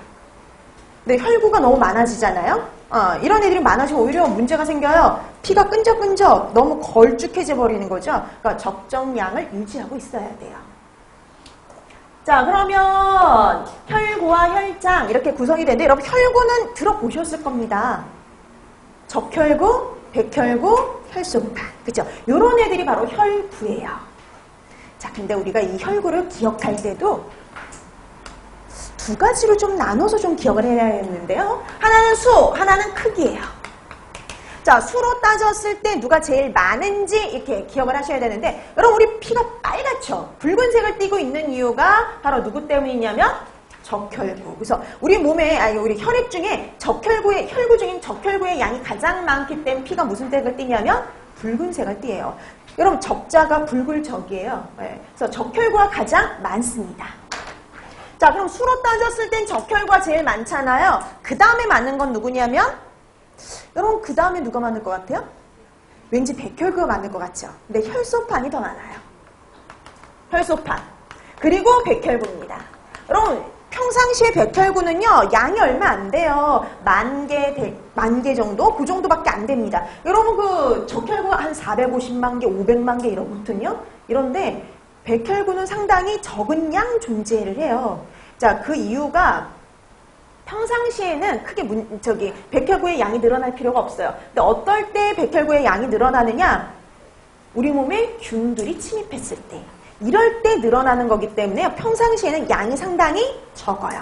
근데 혈구가 너무 많아지잖아요. 이런 애들이 많아지면 오히려 문제가 생겨요. 피가 끈적끈적 너무 걸쭉해져 버리는 거죠. 그러니까 적정량을 유지하고 있어야 돼요. 자, 그러면 혈구와 혈장 이렇게 구성이 되는데 여러분 혈구는 들어보셨을 겁니다. 적혈구, 백혈구, 혈소판. 그죠? 요런 애들이 바로 혈구예요. 자, 근데 우리가 이 혈구를 기억할 때도 두 가지로 좀 나눠서 좀 기억을 해야겠는데요. 하나는 수, 하나는 크기예요. 자, 수로 따졌을 때 누가 제일 많은지 이렇게 기억을 하셔야 되는데 여러분 우리 피가 빨갛죠? 붉은색을 띠고 있는 이유가 바로 누구 때문이냐면 적혈구. 그래서 우리 몸에, 우리 혈액 중에 혈구 중인 적혈구의 양이 가장 많기 때문에 피가 무슨 색을 띠냐면 붉은색을 띠예요. 여러분 적자가 붉을적이에요. 네. 그래서 적혈구가 가장 많습니다. 자, 그럼 수로 따졌을 땐 적혈구가 제일 많잖아요. 그 다음에 많은 건 누구냐면 여러분 그 다음에 누가 많을 것 같아요? 왠지 백혈구가 많을 것 같죠? 근데 혈소판이 더 많아요. 혈소판. 그리고 백혈구입니다. 여러분 평상시에 백혈구는요 양이 얼마 안 돼요. 10,000개 정도? 그 정도밖에 안 됩니다. 여러분 그 적혈구가 한 450만 개, 500만 개 이러거든요. 이런데 백혈구는 상당히 적은 양 존재를 해요. 자, 그 이유가 평상시에는 크게 백혈구의 양이 늘어날 필요가 없어요. 근데 어떨 때 백혈구의 양이 늘어나느냐? 우리 몸에 균들이 침입했을 때. 이럴 때 늘어나는 거기 때문에 평상시에는 양이 상당히 적어요.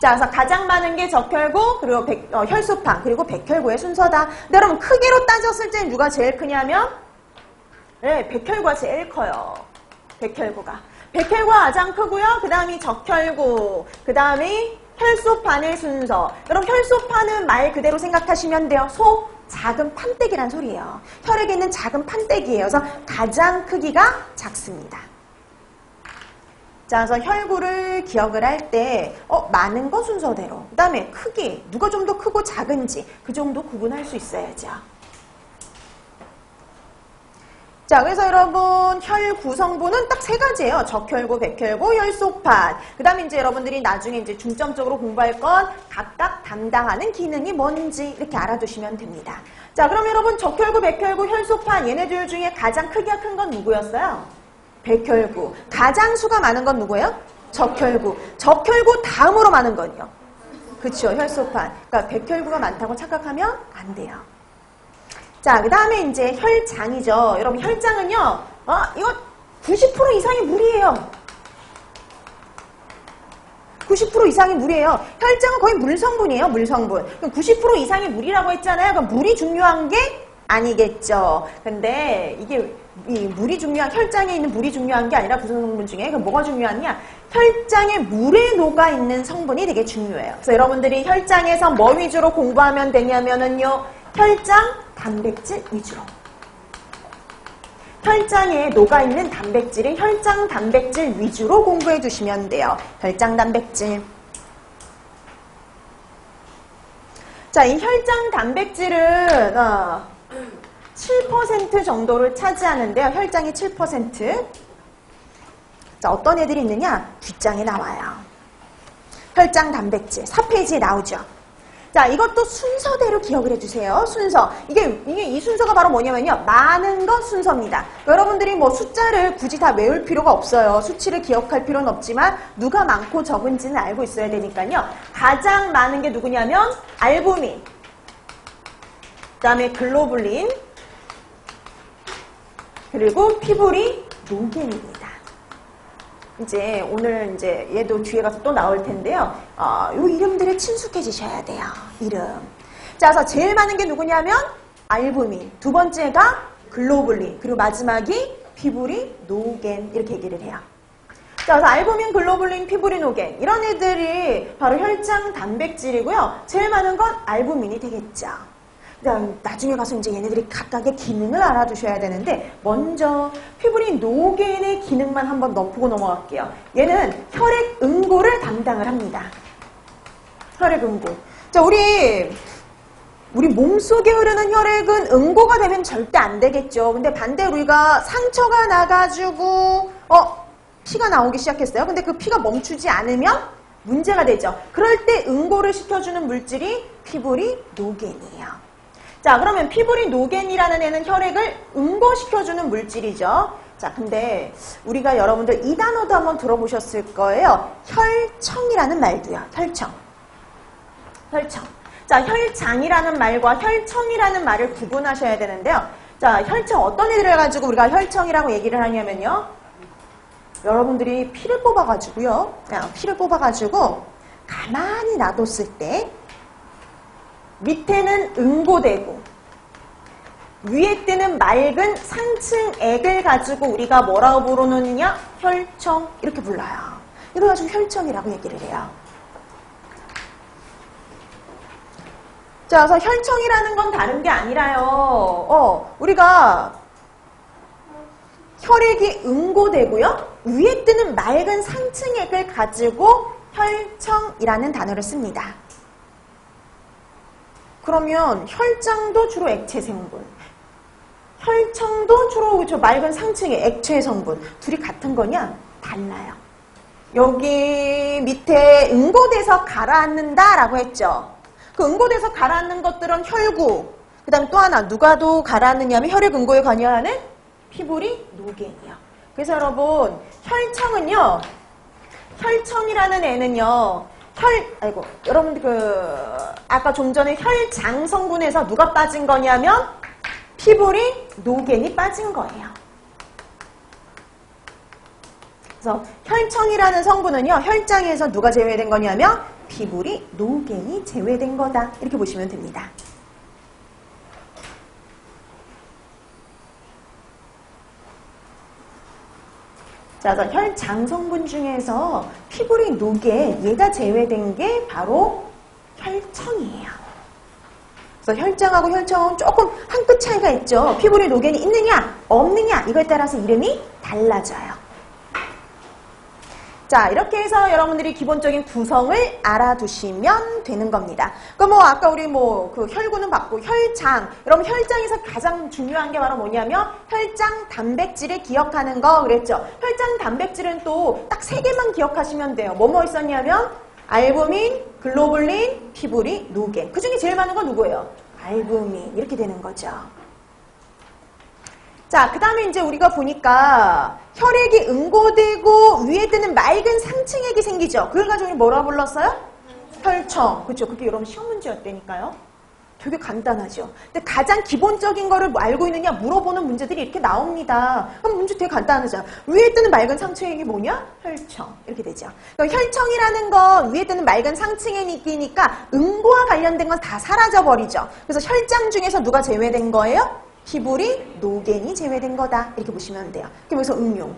자, 그래서 가장 많은 게 적혈구, 그리고 혈소판, 그리고 백혈구의 순서다. 근데 여러분 크기로 따졌을 때 누가 제일 크냐면 네, 백혈구가 제일 커요. 백혈구가 가장 크고요. 그 다음이 적혈구, 그 다음이 혈소판의 순서. 여러분 혈소판은 말 그대로 생각하시면 돼요. 소, 작은 판때기란 소리예요. 혈액에 있는 작은 판때기예요. 그래서 가장 크기가 작습니다. 자, 그래서 혈구를 기억을 할 때 많은 거 순서대로, 그 다음에 크기, 누가 좀 더 크고 작은지 그 정도 구분할 수 있어야죠. 자, 그래서 여러분 혈 구성분은 딱 3가지예요. 적혈구, 백혈구, 혈소판. 그 다음에 이제 여러분들이 나중에 이제 중점적으로 공부할 건 각각 담당하는 기능이 뭔지 이렇게 알아두시면 됩니다. 자, 그럼 여러분 적혈구, 백혈구, 혈소판 얘네들 중에 가장 크기가 큰 건 누구였어요? 백혈구. 가장 수가 많은 건 누구예요? 적혈구. 적혈구 다음으로 많은 건요? 그쵸, 혈소판. 그러니까 백혈구가 많다고 착각하면 안 돼요. 자, 그 다음에 이제 혈장이죠. 여러분 혈장은요, 이거 90% 이상이 물이에요. 90% 이상이 물이에요. 혈장은 거의 물성분이에요, 물성분. 그럼 90% 이상이 물이라고 했잖아요. 그럼 물이 중요한 게 아니겠죠. 근데 이게 물이 혈장에 있는 물이 중요한 게 아니라 구성 성분 중에 그럼 뭐가 중요하냐? 혈장에 물에 녹아 있는 성분이 되게 중요해요. 그래서 여러분들이 혈장에서 뭐 위주로 공부하면 되냐면은요, 혈장 단백질 위주로. 혈장에 녹아있는 단백질은 혈장 단백질 위주로 공부해 주시면 돼요. 혈장 단백질. 자, 이 혈장 단백질은 7% 정도를 차지하는데요. 혈장이 7%. 자, 어떤 애들이 있느냐? 뒷장에 나와요. 혈장 단백질. 4페이지에 나오죠. 자, 이것도 순서대로 기억을 해주세요. 순서. 이 순서가 바로 뭐냐면요. 많은 것 순서입니다. 여러분들이 뭐 숫자를 굳이 다 외울 필요가 없어요. 수치를 기억할 필요는 없지만 누가 많고 적은지는 알고 있어야 되니까요. 가장 많은 게 누구냐면 알부민, 그 다음에 글로불린, 그리고 피부리, 노겐입니다. 이제 오늘 이제 얘도 뒤에 가서 또 나올 텐데요. 요 이름들에 친숙해지셔야 돼요. 이름. 자, 그래서 제일 많은 게 누구냐면 알부민, 두 번째가 글로불린, 그리고 마지막이 피부리, 노겐 이렇게 얘기를 해요. 자, 그래서 알부민, 글로불린, 피부리, 노겐 이런 애들이 바로 혈장 단백질이고요. 제일 많은 건 알부민이 되겠죠. 나중에 가서 이제 얘네들이 각각의 기능을 알아두셔야 되는데 먼저 피부리 노겐의 기능만 한번 짚고 넘어갈게요. 얘는 혈액 응고를 담당을 합니다. 혈액 응고. 자, 우리 몸속에 흐르는 혈액은 응고가 되면 절대 안 되겠죠. 근데 반대로 우리가 상처가 나가지고 피가 나오기 시작했어요. 근데 그 피가 멈추지 않으면 문제가 되죠. 그럴 때 응고를 시켜주는 물질이 피부리 노겐이에요. 자, 그러면 피부리 노겐이라는 애는 혈액을 응고시켜주는 물질이죠. 자, 근데 우리가 여러분들 이 단어도 한번 들어보셨을 거예요. 혈청이라는 말도요. 혈청. 자, 혈장이라는 말과 혈청이라는 말을 구분하셔야 되는데요. 자, 혈청 어떤 애들을 가지고 우리가 혈청이라고 얘기를 하냐면요. 여러분들이 피를 뽑아가지고요. 피를 뽑아가지고 가만히 놔뒀을 때 밑에는 응고되고 위에 뜨는 맑은 상층액을 가지고 우리가 뭐라고 부르느냐? 혈청 이렇게 불러요. 이걸 가지고 혈청이라고 얘기를 해요. 자, 그래서 혈청이라는 건 다른 게 아니라요. 우리가 혈액이 응고되고요. 위에 뜨는 맑은 상층액을 가지고 혈청이라는 단어를 씁니다. 그러면 혈장도 주로 액체 성분, 혈청도 주로 맑은 상층의 액체 성분. 둘이 같은 거냐? 달라요. 여기 밑에 응고돼서 가라앉는다 라고 했죠. 그 응고돼서 가라앉는 것들은 혈구, 그 다음에 또 하나 누가 더 가라앉느냐면 혈액 응고에 관여하는 피부리 노겐이요. 그래서 여러분 혈청은요, 혈청이라는 애는요, 여러분들 아까 좀 전에 혈장 성분에서 누가 빠진 거냐면 피부리 노겐이 빠진 거예요. 그래서 혈청이라는 성분은요, 혈장에서 누가 제외된 거냐면 피부리 노겐이 제외된 거다. 이렇게 보시면 됩니다. 자, 그래서 혈장 성분 중에서 피부리 노겐, 얘가 제외된 게 바로 혈청이에요. 그래서 혈장하고 혈청은 조금 한 끗 차이가 있죠. 피부리 노겐이 있느냐, 없느냐, 이거에 따라서 이름이 달라져요. 자, 이렇게 해서 여러분들이 기본적인 구성을 알아두시면 되는 겁니다. 그럼 아까 우리 그 혈구는 봤고, 혈장. 여러분, 혈장에서 가장 중요한 게 바로 뭐냐면, 혈장 단백질을 기억하는 거 그랬죠. 혈장 단백질은 또 딱 3개만 기억하시면 돼요. 뭐 있었냐면, 알부민, 글로불린, 피부리, 노겐. 그 중에 제일 많은 건 누구예요? 알부민. 이렇게 되는 거죠. 자, 그 다음에 이제 우리가 보니까 혈액이 응고되고 위에 뜨는 맑은 상층액이 생기죠. 그걸 가지고 우리 뭐라 불렀어요? 혈청. 그렇죠. 그게 여러분 시험 문제였다니까요. 되게 간단하죠. 근데 가장 기본적인 거를 알고 있느냐 물어보는 문제들이 이렇게 나옵니다. 그럼 문제 되게 간단하잖아. 위에 뜨는 맑은 상층액이 뭐냐? 혈청. 이렇게 되죠. 그러니까 혈청이라는 건 위에 뜨는 맑은 상층액이니까 응고와 관련된 건 다 사라져버리죠. 그래서 혈장 중에서 누가 제외된 거예요? 피부리 노겐이 제외된 거다. 이렇게 보시면 돼요. 그래서 응용.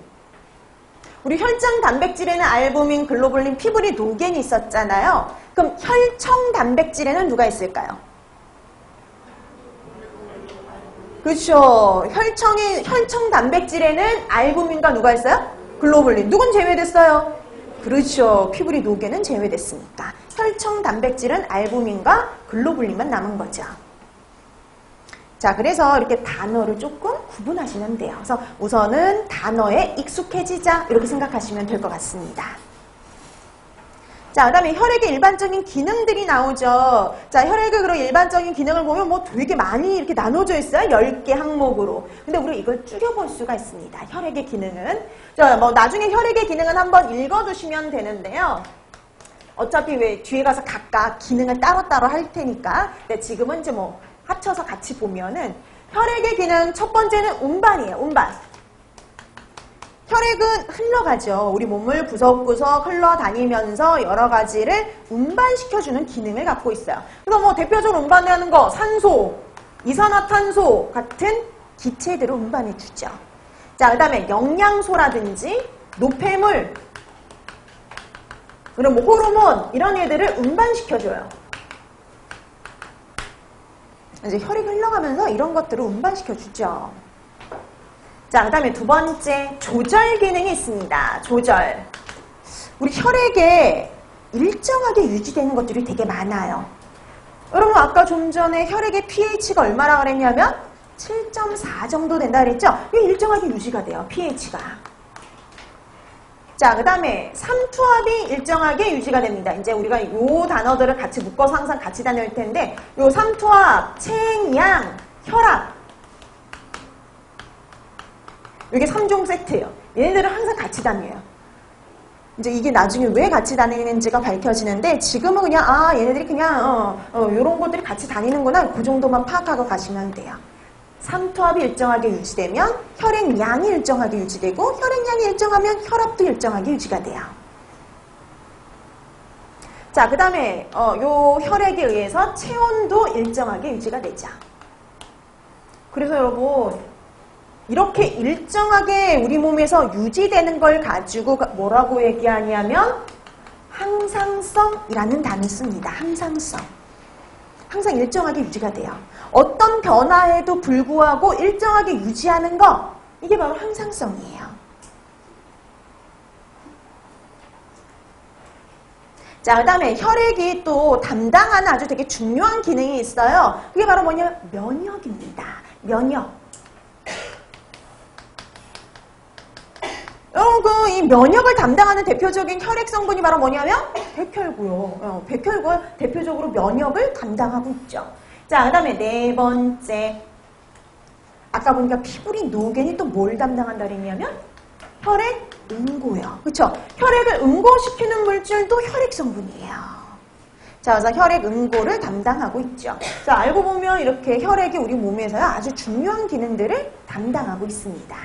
우리 혈장 단백질에는 알부민, 글로불린, 피부리 노겐이 있었잖아요. 그럼 혈청 단백질에는 누가 있을까요? 그렇죠. 혈청 단백질에는 알부민과 누가 있어요? 글로불린. 누군 제외됐어요? 그렇죠. 피부리 노겐은 제외됐으니까. 혈청 단백질은 알부민과 글로불린만 남은 거죠. 자, 그래서 이렇게 단어를 조금 구분하시면 돼요. 그래서 우선은 단어에 익숙해지자 이렇게 생각하시면 될 것 같습니다. 자, 그 다음에 혈액의 일반적인 기능들이 나오죠. 자, 혈액의 그런 일반적인 기능을 보면 되게 많이 이렇게 나눠져 있어요. 10개 항목으로. 근데 우리가 이걸 줄여볼 수가 있습니다. 혈액의 기능은. 자, 나중에 혈액의 기능은 한번 읽어두시면 되는데요. 어차피 왜 뒤에 가서 각각 기능을 따로따로 할 테니까. 근데 지금은 이제 합쳐서 같이 보면은 혈액의 기능 첫 번째는 운반이에요. 운반. 혈액은 흘러가죠. 우리 몸을 구석구석 흘러다니면서 여러 가지를 운반시켜주는 기능을 갖고 있어요. 그래서 대표적으로 운반하는 거 산소, 이산화탄소 같은 기체들을 운반해주죠. 자, 그 다음에 영양소라든지 노폐물, 그리고 호르몬 이런 애들을 운반시켜줘요. 이제 혈액이 흘러가면서 이런 것들을 운반시켜주죠. 자, 그 다음에 두 번째, 조절 기능이 있습니다. 조절. 우리 혈액에 일정하게 유지되는 것들이 되게 많아요. 여러분, 아까 좀 전에 혈액의 pH가 얼마나 그랬냐면 7.4 정도 된다 그랬죠? 이게 일정하게 유지가 돼요, pH가. 자, 그 다음에 삼투압이 일정하게 유지가 됩니다. 이제 우리가 요 단어들을 같이 묶어서 항상 같이 다닐 텐데, 요 삼투압, 체양, 혈압. 이게 3종 세트예요. 얘네들은 항상 같이 다녀요. 이제 이게 나중에 왜 같이 다니는지가 밝혀지는데, 지금은 그냥, 얘네들이 그냥, 요런 것들이 같이 다니는구나. 그 정도만 파악하고 가시면 돼요. 삼투압이 일정하게 유지되면 혈액량이 일정하게 유지되고, 혈액량이 일정하면 혈압도 일정하게 유지가 돼요. 자, 그 다음에 요 혈액에 의해서 체온도 일정하게 유지가 되죠. 그래서 여러분, 이렇게 일정하게 우리 몸에서 유지되는 걸 가지고 뭐라고 얘기하냐면 항상성이라는 단어를 씁니다. 항상성. 항상 일정하게 유지가 돼요. 어떤 변화에도 불구하고 일정하게 유지하는 거, 이게 바로 항상성이에요. 자, 그 다음에 혈액이 또 담당하는 아주 되게 중요한 기능이 있어요. 그게 바로 뭐냐면 면역입니다. 면역. 여러분, 이 면역을 담당하는 대표적인 혈액 성분이 바로 뭐냐면 백혈구요. 백혈구가 대표적으로 면역을 담당하고 있죠. 자, 그 다음에 네 번째. 아까 보니까 피부리 노겐이 또 뭘 담당한다 그랬냐면 혈액 응고요. 그렇죠? 혈액을 응고시키는 물질도 혈액 성분이에요. 자, 그래서 혈액 응고를 담당하고 있죠. 자, 알고 보면 이렇게 혈액이 우리 몸에서 아주 중요한 기능들을 담당하고 있습니다.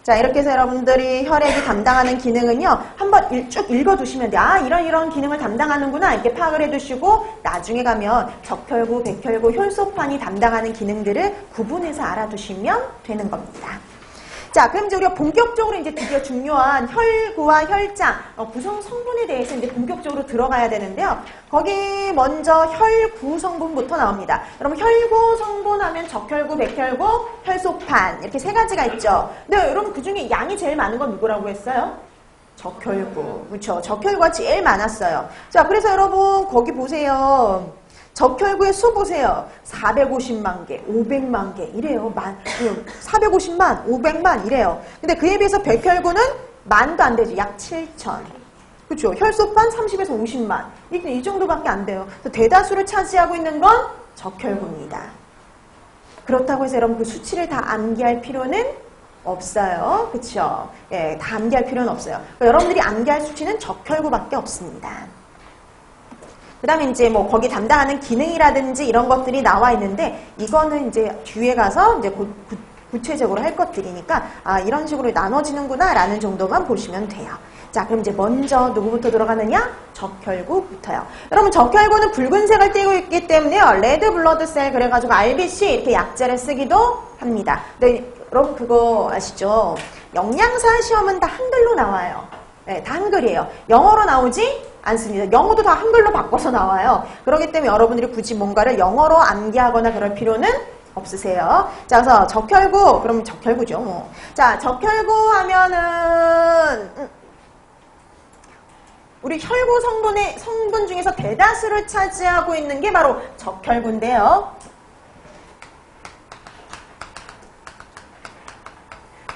자, 이렇게 해서 여러분들이 혈액이 담당하는 기능은요, 한번 쭉 읽어두시면 돼요. 아, 이런 기능을 담당하는구나. 이렇게 파악을 해두시고, 나중에 가면 적혈구, 백혈구, 혈소판이 담당하는 기능들을 구분해서 알아두시면 되는 겁니다. 자, 그럼 이제 우리가 본격적으로 이제 드디어 중요한 혈구와 혈장, 구성 성분에 대해서 이제 본격적으로 들어가야 되는데요. 거기 먼저 혈구 성분부터 나옵니다. 여러분, 혈구 성분 하면 적혈구, 백혈구, 혈소판 이렇게 세 가지가 있죠. 근데 여러분, 그 중에 양이 제일 많은 건 누구라고 했어요? 적혈구. 그렇죠? 적혈구가 제일 많았어요. 자, 그래서 여러분, 거기 보세요. 적혈구의 수 보세요. 450만 개, 500만 개 이래요. 450만, 500만 이래요. 근데 그에 비해서 백혈구는 만도 안 되죠. 약 7천. 그렇죠? 혈소판 30에서 50만. 이 정도밖에 안 돼요. 그래서 대다수를 차지하고 있는 건 적혈구입니다. 그렇다고 해서 여러분 그 수치를 다 암기할 필요는 없어요. 그렇죠? 예, 다 암기할 필요는 없어요. 그러니까 여러분들이 암기할 수치는 적혈구밖에 없습니다. 그 다음에 이제 뭐 거기 담당하는 기능이라든지 이런 것들이 나와 있는데 이거는 이제 뒤에 가서 이제 구체적으로 할 것들이니까 아, 이런 식으로 나눠지는구나 라는 정도만 보시면 돼요. 자, 그럼 이제 먼저 누구부터 들어가느냐? 적혈구부터요. 여러분, 적혈구는 붉은색을 띠고 있기 때문에요. 레드 블러드셀 그래가지고 RBC 이렇게 약자를 쓰기도 합니다. 근데 여러분 그거 아시죠? 영양사 시험은 다 한글로 나와요. 네, 다 한글이에요. 영어로 나오지 않습니다. 영어도 다 한글로 바꿔서 나와요. 그렇기 때문에 여러분들이 굳이 뭔가를 영어로 암기하거나 그럴 필요는 없으세요. 자, 그래서 적혈구, 그럼 적혈구죠. 뭐. 자, 적혈구 하면은 우리 혈구 성분 중에서 대다수를 차지하고 있는 게 바로 적혈구인데요.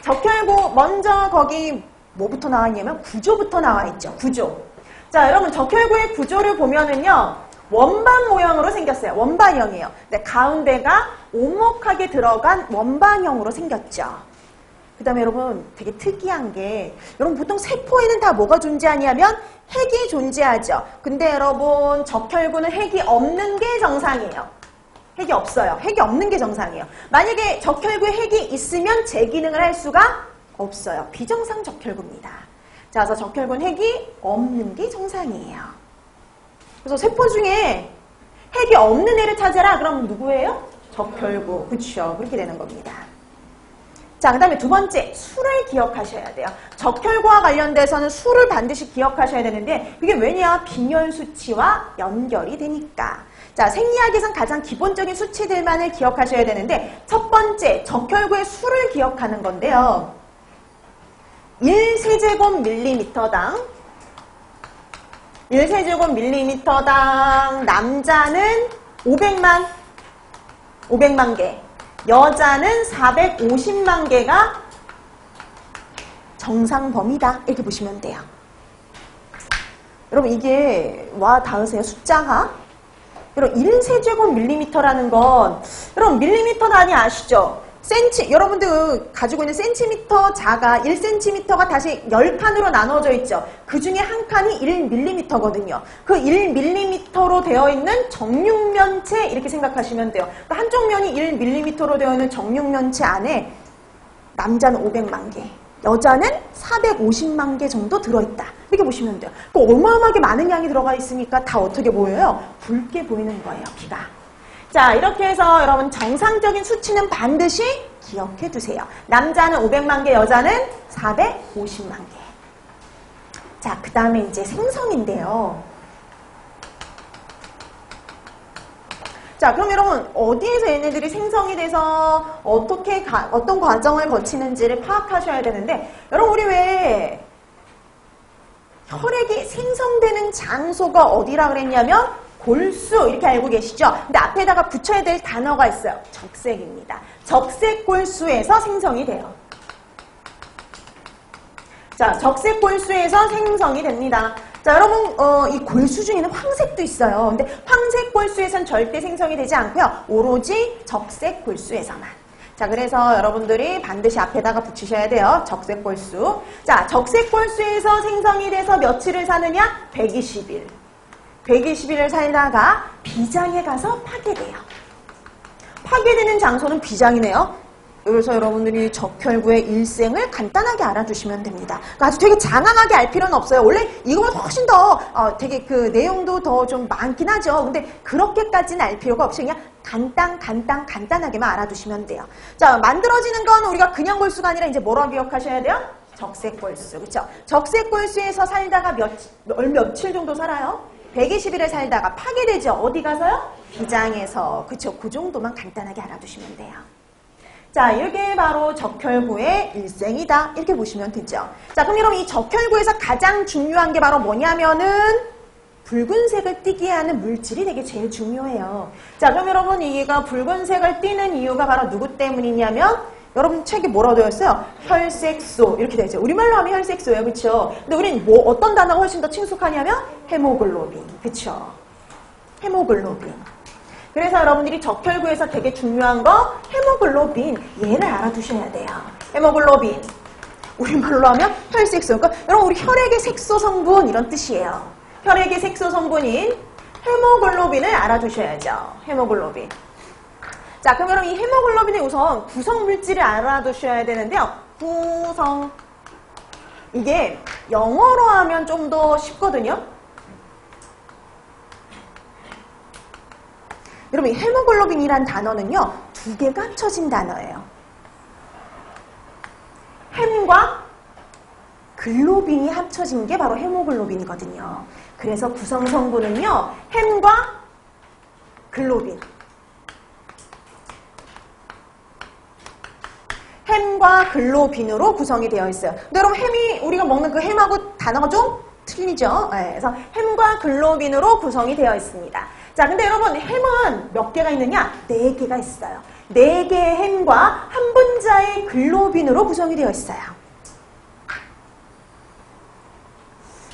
적혈구 먼저 거기 뭐부터 나와 있냐면 구조부터 나와 있죠. 구조. 자, 여러분 적혈구의 구조를 보면은요. 원반 모양으로 생겼어요. 원반형이에요. 네, 가운데가 오목하게 들어간 원반형으로 생겼죠. 그 다음에 여러분 되게 특이한 게 여러분 보통 세포에는 다 뭐가 존재하냐면 핵이 존재하죠. 근데 여러분 적혈구는 핵이 없는 게 정상이에요. 핵이 없어요. 핵이 없는 게 정상이에요. 만약에 적혈구에 핵이 있으면 제 기능을 할 수가 없어요. 비정상 적혈구입니다. 자, 그래서 적혈구는 핵이 없는 게 정상이에요. 그래서 세포 중에 핵이 없는 애를 찾아라. 그럼 누구예요? 적혈구. 그렇죠. 그렇게 되는 겁니다. 자, 그 다음에 두 번째, 수를 기억하셔야 돼요. 적혈구와 관련돼서는 수를 반드시 기억하셔야 되는데 그게 왜냐? 빈혈 수치와 연결이 되니까. 자, 생리학에선 가장 기본적인 수치들만을 기억하셔야 되는데 첫 번째, 적혈구의 수를 기억하는 건데요. 1세제곱밀리미터당 1세제곱밀리미터당 남자는 500만 개, 여자는 450만 개가 정상 범위다. 이렇게 보시면 돼요. 여러분 이게 와 닿으세요? 숫자가? 여러분 1세제곱밀리미터라는 건 여러분 밀리미터 단위 아시죠? 여러분들 가지고 있는 센티미터 자가 1cm가 다시 10칸으로 나눠져 있죠. 그 중에 한 칸이 1mm거든요. 그 1mm로 되어 있는 정육면체 이렇게 생각하시면 돼요. 한쪽 면이 1mm로 되어 있는 정육면체 안에 남자는 500만 개, 여자는 450만 개 정도 들어있다. 이렇게 보시면 돼요. 또 어마어마하게 많은 양이 들어가 있으니까 다 어떻게 보여요? 붉게 보이는 거예요, 피가. 자, 이렇게 해서 여러분 정상적인 수치는 반드시 기억해 두세요. 남자는 500만 개, 여자는 450만 개. 자, 그 다음에 이제 생성인데요. 자, 그럼 여러분 어디에서 얘네들이 생성이 돼서 어떤 과정을 거치는지를 파악하셔야 되는데 여러분 우리 왜 혈액이 생성되는 장소가 어디라 그랬냐면 골수 이렇게 알고 계시죠? 근데 앞에다가 붙여야 될 단어가 있어요. 적색입니다. 적색 골수에서 생성이 돼요. 자, 적색 골수에서 생성이 됩니다. 자, 여러분, 이 골수 중에는 황색도 있어요. 근데 황색 골수에선 절대 생성이 되지 않고요. 오로지 적색 골수에서만. 자, 그래서 여러분들이 반드시 앞에다가 붙이셔야 돼요. 적색 골수. 자, 적색 골수에서 생성이 돼서 며칠을 사느냐? 120일. 120일을 살다가 비장에 가서 파괴돼요. 파괴되는 장소는 비장이네요. 그래서 여러분들이 적혈구의 일생을 간단하게 알아두시면 됩니다. 그러니까 아주 되게 장황하게 알 필요는 없어요. 원래 이거보다 훨씬 더 되게 그 내용도 더 좀 많긴 하죠. 근데 그렇게까지는 알 필요가 없이 그냥 간단하게만 알아두시면 돼요. 자, 만들어지는 건 우리가 그냥 골수가 아니라 이제 뭐라고 기억하셔야 돼요? 적색 골수. 그렇죠? 적색 골수에서 살다가 며칠 정도 살아요? 120일을 살다가 파괴되죠. 어디 가서요? 비장에서. 그렇죠? 그 정도만 간단하게 알아두시면 돼요. 자, 이게 바로 적혈구의 일생이다. 이렇게 보시면 되죠. 자, 그럼 여러분 이 적혈구에서 가장 중요한 게 바로 뭐냐면은 붉은색을 띠게 하는 물질이 되게 제일 중요해요. 자, 그럼 여러분 이가 붉은색을 띠는 이유가 바로 누구 때문이냐면 여러분 책에 뭐라고 되어 있어요? 혈색소 이렇게 되어 있죠. 우리말로 하면 혈색소예요. 그렇죠? 근데 우린 뭐 어떤 단어가 훨씬 더 친숙하냐면 헤모글로빈. 그렇죠? 헤모글로빈. 그래서 여러분들이 적혈구에서 되게 중요한 거 헤모글로빈 얘를 알아두셔야 돼요. 헤모글로빈 우리말로 하면 혈색소. 그러니까 여러분 우리 혈액의 색소 성분 이런 뜻이에요. 혈액의 색소 성분인 헤모글로빈을 알아두셔야죠. 헤모글로빈. 자, 그럼 여러분 이 헤모글로빈의 우선 구성 물질을 알아두셔야 되는데요. 구성 이게 영어로 하면 좀 더 쉽거든요. 여러분 이 헤모글로빈이란 단어는요. 두 개가 합쳐진 단어예요. 햄과 글로빈이 합쳐진 게 바로 헤모글로빈이거든요. 그래서 구성 성분은요. 햄과 글로빈. 햄과 글로빈으로 구성이 되어 있어요. 근데 여러분 햄이 우리가 먹는 그 햄하고 단어가 좀 틀리죠? 네, 그래서 햄과 글로빈으로 구성이 되어 있습니다. 자, 근데 여러분 햄은 몇 개가 있느냐? 4개가 있어요. 4개의 햄과 한 분자의 글로빈으로 구성이 되어 있어요.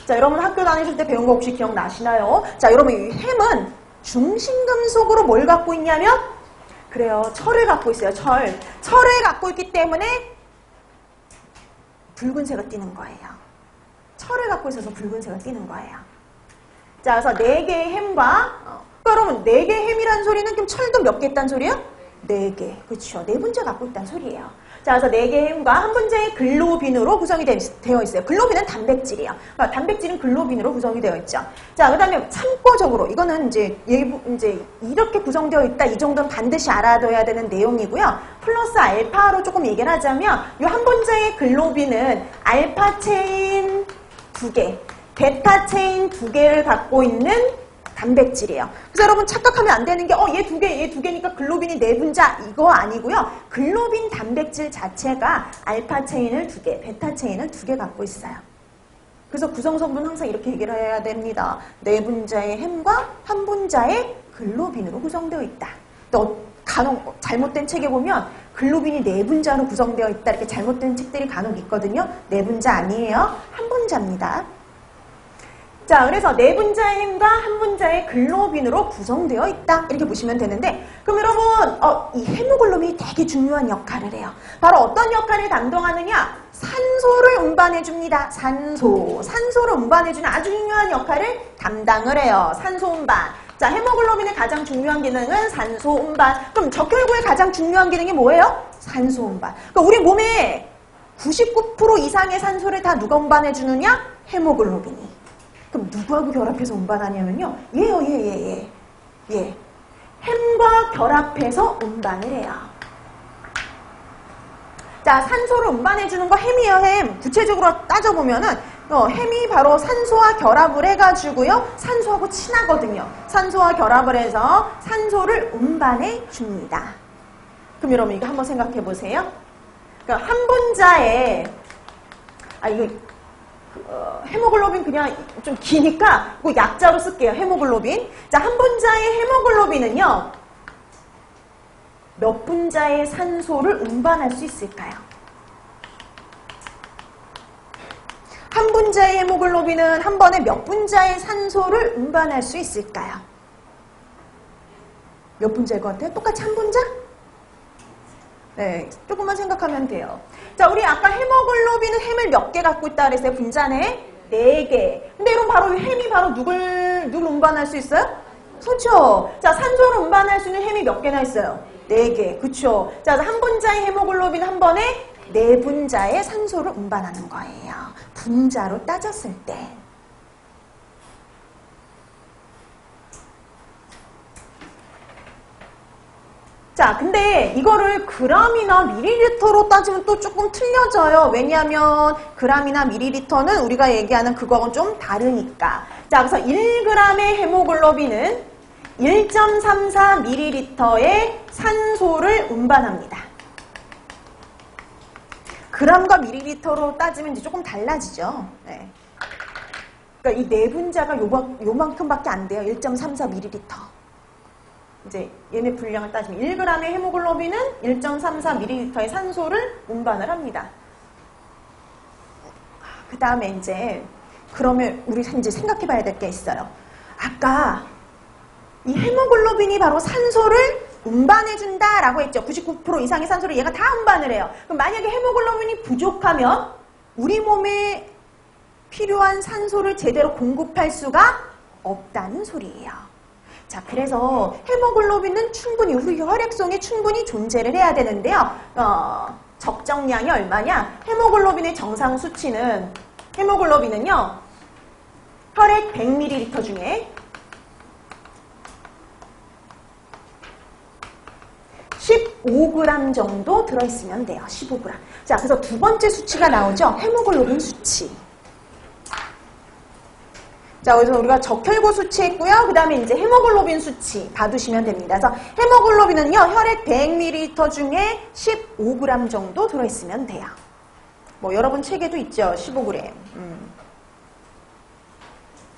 자, 여러분 학교 다니실 때 배운 거 혹시 기억나시나요? 자, 여러분 이 햄은 중심금속으로 뭘 갖고 있냐면 그래요. 철을 갖고 있어요. 철을 갖고 있기 때문에 붉은색을 띠는 거예요. 철을 갖고 있어서 붉은색을 띠는 거예요. 자, 그래서 4개의 햄과 여러분 4개의 햄이라는 소리는 그럼 철도 몇 개 있다는 소리예요? 4개. 그렇죠. 4분자 갖고 있다는 소리예요. 자, 그래서 4개의 햄과 한 분자의 글로빈으로 구성이 되어 있어요. 글로빈은 단백질이에요. 그러니까 단백질은 글로빈으로 구성이 되어 있죠. 자, 그 다음에 참고적으로 이거는 이제 이렇게 구성되어 있다. 이 정도는 반드시 알아둬야 되는 내용이고요. 플러스 알파로 조금 얘기를 하자면 이 한 분자의 글로빈은 알파 체인 2개, 베타 체인 2개를 갖고 있는 단백질이에요. 그래서 여러분 착각하면 안 되는 게 얘 2개, 얘 2개니까 글로빈이 4분자 이거 아니고요. 글로빈 단백질 자체가 알파 체인을 2개, 베타 체인을 2개 갖고 있어요. 그래서 구성성분 항상 이렇게 얘기를 해야 됩니다. 4분자의 햄과 한 분자의 글로빈으로 구성되어 있다. 또 간혹 잘못된 책에 보면 글로빈이 4분자로 구성되어 있다. 이렇게 잘못된 책들이 간혹 있거든요. 4분자 아니에요. 한 분자입니다. 자, 그래서 4분자의 햄과 한 분자의 글로빈으로 구성되어 있다. 이렇게 보시면 되는데 그럼 여러분 이 헤모글로빈이 되게 중요한 역할을 해요. 바로 어떤 역할을 담당하느냐? 산소를 운반해줍니다. 산소를 운반해주는 아주 중요한 역할을 담당을 해요. 산소 운반. 자, 헤모글로빈의 가장 중요한 기능은 산소 운반. 그럼 적혈구의 가장 중요한 기능이 뭐예요? 산소 운반. 그러니까 우리 몸에 99% 이상의 산소를 다 누가 운반해주느냐? 헤모글로빈이. 그럼 누구하고 결합해서 운반하냐면요. 얘요, 얘. 햄과 결합해서 운반을 해요. 자, 산소를 운반해주는 거 햄이에요, 햄. 구체적으로 따져보면은 햄이 바로 산소와 결합을 해가지고요. 산소하고 친하거든요. 산소와 결합을 해서 산소를 운반해 줍니다. 그럼 여러분 이거 한번 생각해 보세요. 그러니까 한 분자에 헤모글로빈 그냥 좀 기니까 그 약자로 쓸게요. 헤모글로빈. 자, 한 분자의 헤모글로빈은요. 몇 분자의 산소를 운반할 수 있을까요? 분자의 헤모글로빈은 한 번에 몇 분자의 산소를 운반할 수 있을까요? 몇 분자일 것 같아요? 똑같이 한 분자? 네, 조금만 생각하면 돼요. 자, 우리 아까 헤모글로빈은 햄을 몇 개 갖고 있다 그랬어요? 분자네? 4개. 근데 여러분 바로 햄이 바로 누굴 운반할 수 있어요? 그렇죠. 자, 산소를 운반할 수 있는 햄이 몇 개나 있어요? 4개. 그렇죠. 자, 한 분자의 헤모글로빈 한 번에 4분자의 산소를 운반하는 거예요. 분자로 따졌을 때. 자, 근데 이거를 그람이나 밀리리터로 따지면 또 조금 틀려져요. 왜냐하면 그람이나 밀리리터는 우리가 얘기하는 그거하고는 좀 다르니까. 자, 그래서 1g의 헤모글로빈은 1.34ml의 산소를 운반합니다. 그람과 밀리리터로 따지면 이제 조금 달라지죠. 네. 그러니까 이 4분자가 요만큼밖에 안 돼요. 1.34ml. 이제 얘네 분량을 따지면 1g의 헤모글로빈은 1.34ml의 산소를 운반을 합니다. 그 다음에 이제 그러면 우리 이제 생각해 봐야 될 게 있어요. 아까 이 헤모글로빈이 바로 산소를 운반해준다 라고 했죠. 99% 이상의 산소를 얘가 다 운반을 해요. 그럼 만약에 헤모글로빈이 부족하면 우리 몸에 필요한 산소를 제대로 공급할 수가 없다는 소리예요. 자, 그래서 헤모글로빈은 충분히 우리 혈액속에 충분히 존재를 해야 되는데요. 적정량이 얼마냐? 헤모글로빈의 정상 수치는 헤모글로빈은요. 혈액 100ml 중에 15g 정도 들어있으면 돼요. 15g. 자, 그래서 두 번째 수치가 나오죠. 헤모글로빈 수치. 자, 그래서 우리가 적혈구 수치 했고요. 그 다음에 이제 헤모글로빈 수치 봐두시면 됩니다. 그래서 헤모글로빈은요, 혈액 100ml 중에 15g 정도 들어있으면 돼요. 뭐, 여러분 책에도 있죠. 15g.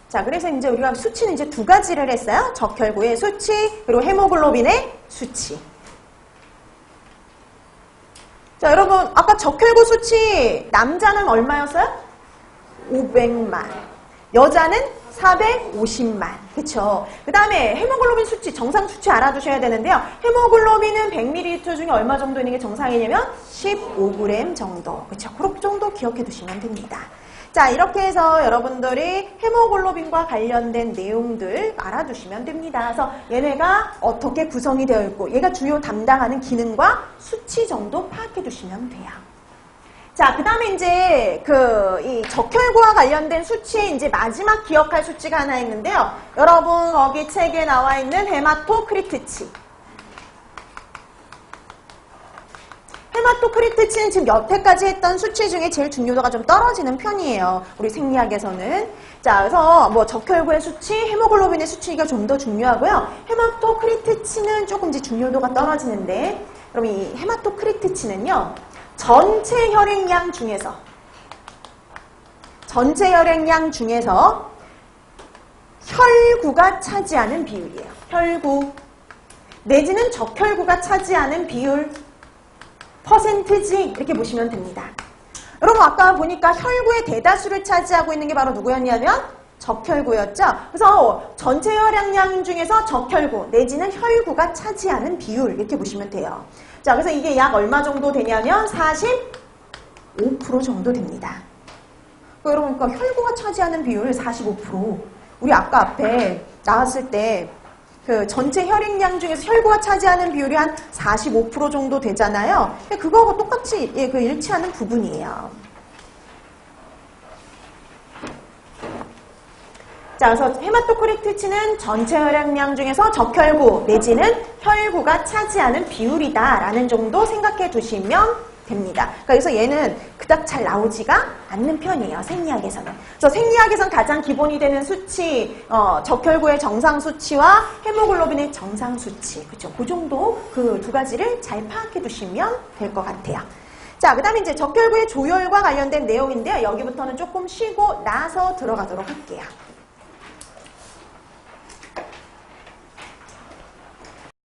자, 그래서 이제 우리가 수치는 이제 두 가지를 했어요. 적혈구의 수치, 그리고 헤모글로빈의 수치. 자, 여러분, 아까 적혈구 수치, 남자는 얼마였어요? 500만. 여자는 450만. 그쵸? 그 다음에 헤모글로빈 수치, 정상 수치 알아두셔야 되는데요. 헤모글로빈은 100ml 중에 얼마 정도 있는 게 정상이냐면 15g 정도. 그쵸? 그렇게 정도 기억해 두시면 됩니다. 자, 이렇게 해서 여러분들이 헤모글로빈과 관련된 내용들 알아두시면 됩니다. 그래서 얘네가 어떻게 구성이 되어 있고 얘가 주요 담당하는 기능과 수치 정도 파악해 두시면 돼요. 자, 그 다음에 이제 이 적혈구와 관련된 수치, 이제 마지막 기억할 수치가 하나 있는데요. 여러분, 거기 책에 나와 있는 헤마토크리트치. 헤마토크리트치는 지금 여태까지 했던 수치 중에 제일 중요도가 좀 떨어지는 편이에요. 우리 생리학에서는. 자, 그래서 뭐 적혈구의 수치, 헤모글로빈의 수치가 좀 더 중요하고요. 헤마토크리트치는 조금 이제 중요도가 떨어지는데, 그럼 이 헤마토크리트치는요, 전체 혈액량 중에서 혈구가 차지하는 비율이에요. 혈구. 내지는 적혈구가 차지하는 비율. 퍼센트지 이렇게 보시면 됩니다. 여러분 아까 보니까 혈구의 대다수를 차지하고 있는 게 바로 누구였냐면 적혈구였죠. 그래서 전체 혈액량 중에서 적혈구 내지는 혈구가 차지하는 비율 이렇게 보시면 돼요. 자, 그래서 이게 약 얼마 정도 되냐면 45% 정도 됩니다. 여러분 그러니까 혈구가 차지하는 비율 45%. 우리 아까 앞에 나왔을 때 그 전체 혈액량 중에서 혈구가 차지하는 비율이 한 45% 정도 되잖아요. 그거하고 똑같이 일치하는 부분이에요. 자, 그래서 헤마토크리트치는 전체 혈액량 중에서 적혈구 내지는 혈구가 차지하는 비율이다라는 정도 생각해 두시면 됩니다. 그래서 얘는 그닥 잘 나오지가 않는 편이에요. 생리학에서는. 그래서 생리학에서는 가장 기본이 되는 수치, 적혈구의 정상 수치와 헤모글로빈의 정상 수치, 그렇죠? 그 정도 그 두 가지를 잘 파악해 두시면 될 것 같아요. 자, 그 다음에 이제 적혈구의 조혈과 관련된 내용인데요. 여기부터는 조금 쉬고 나서 들어가도록 할게요.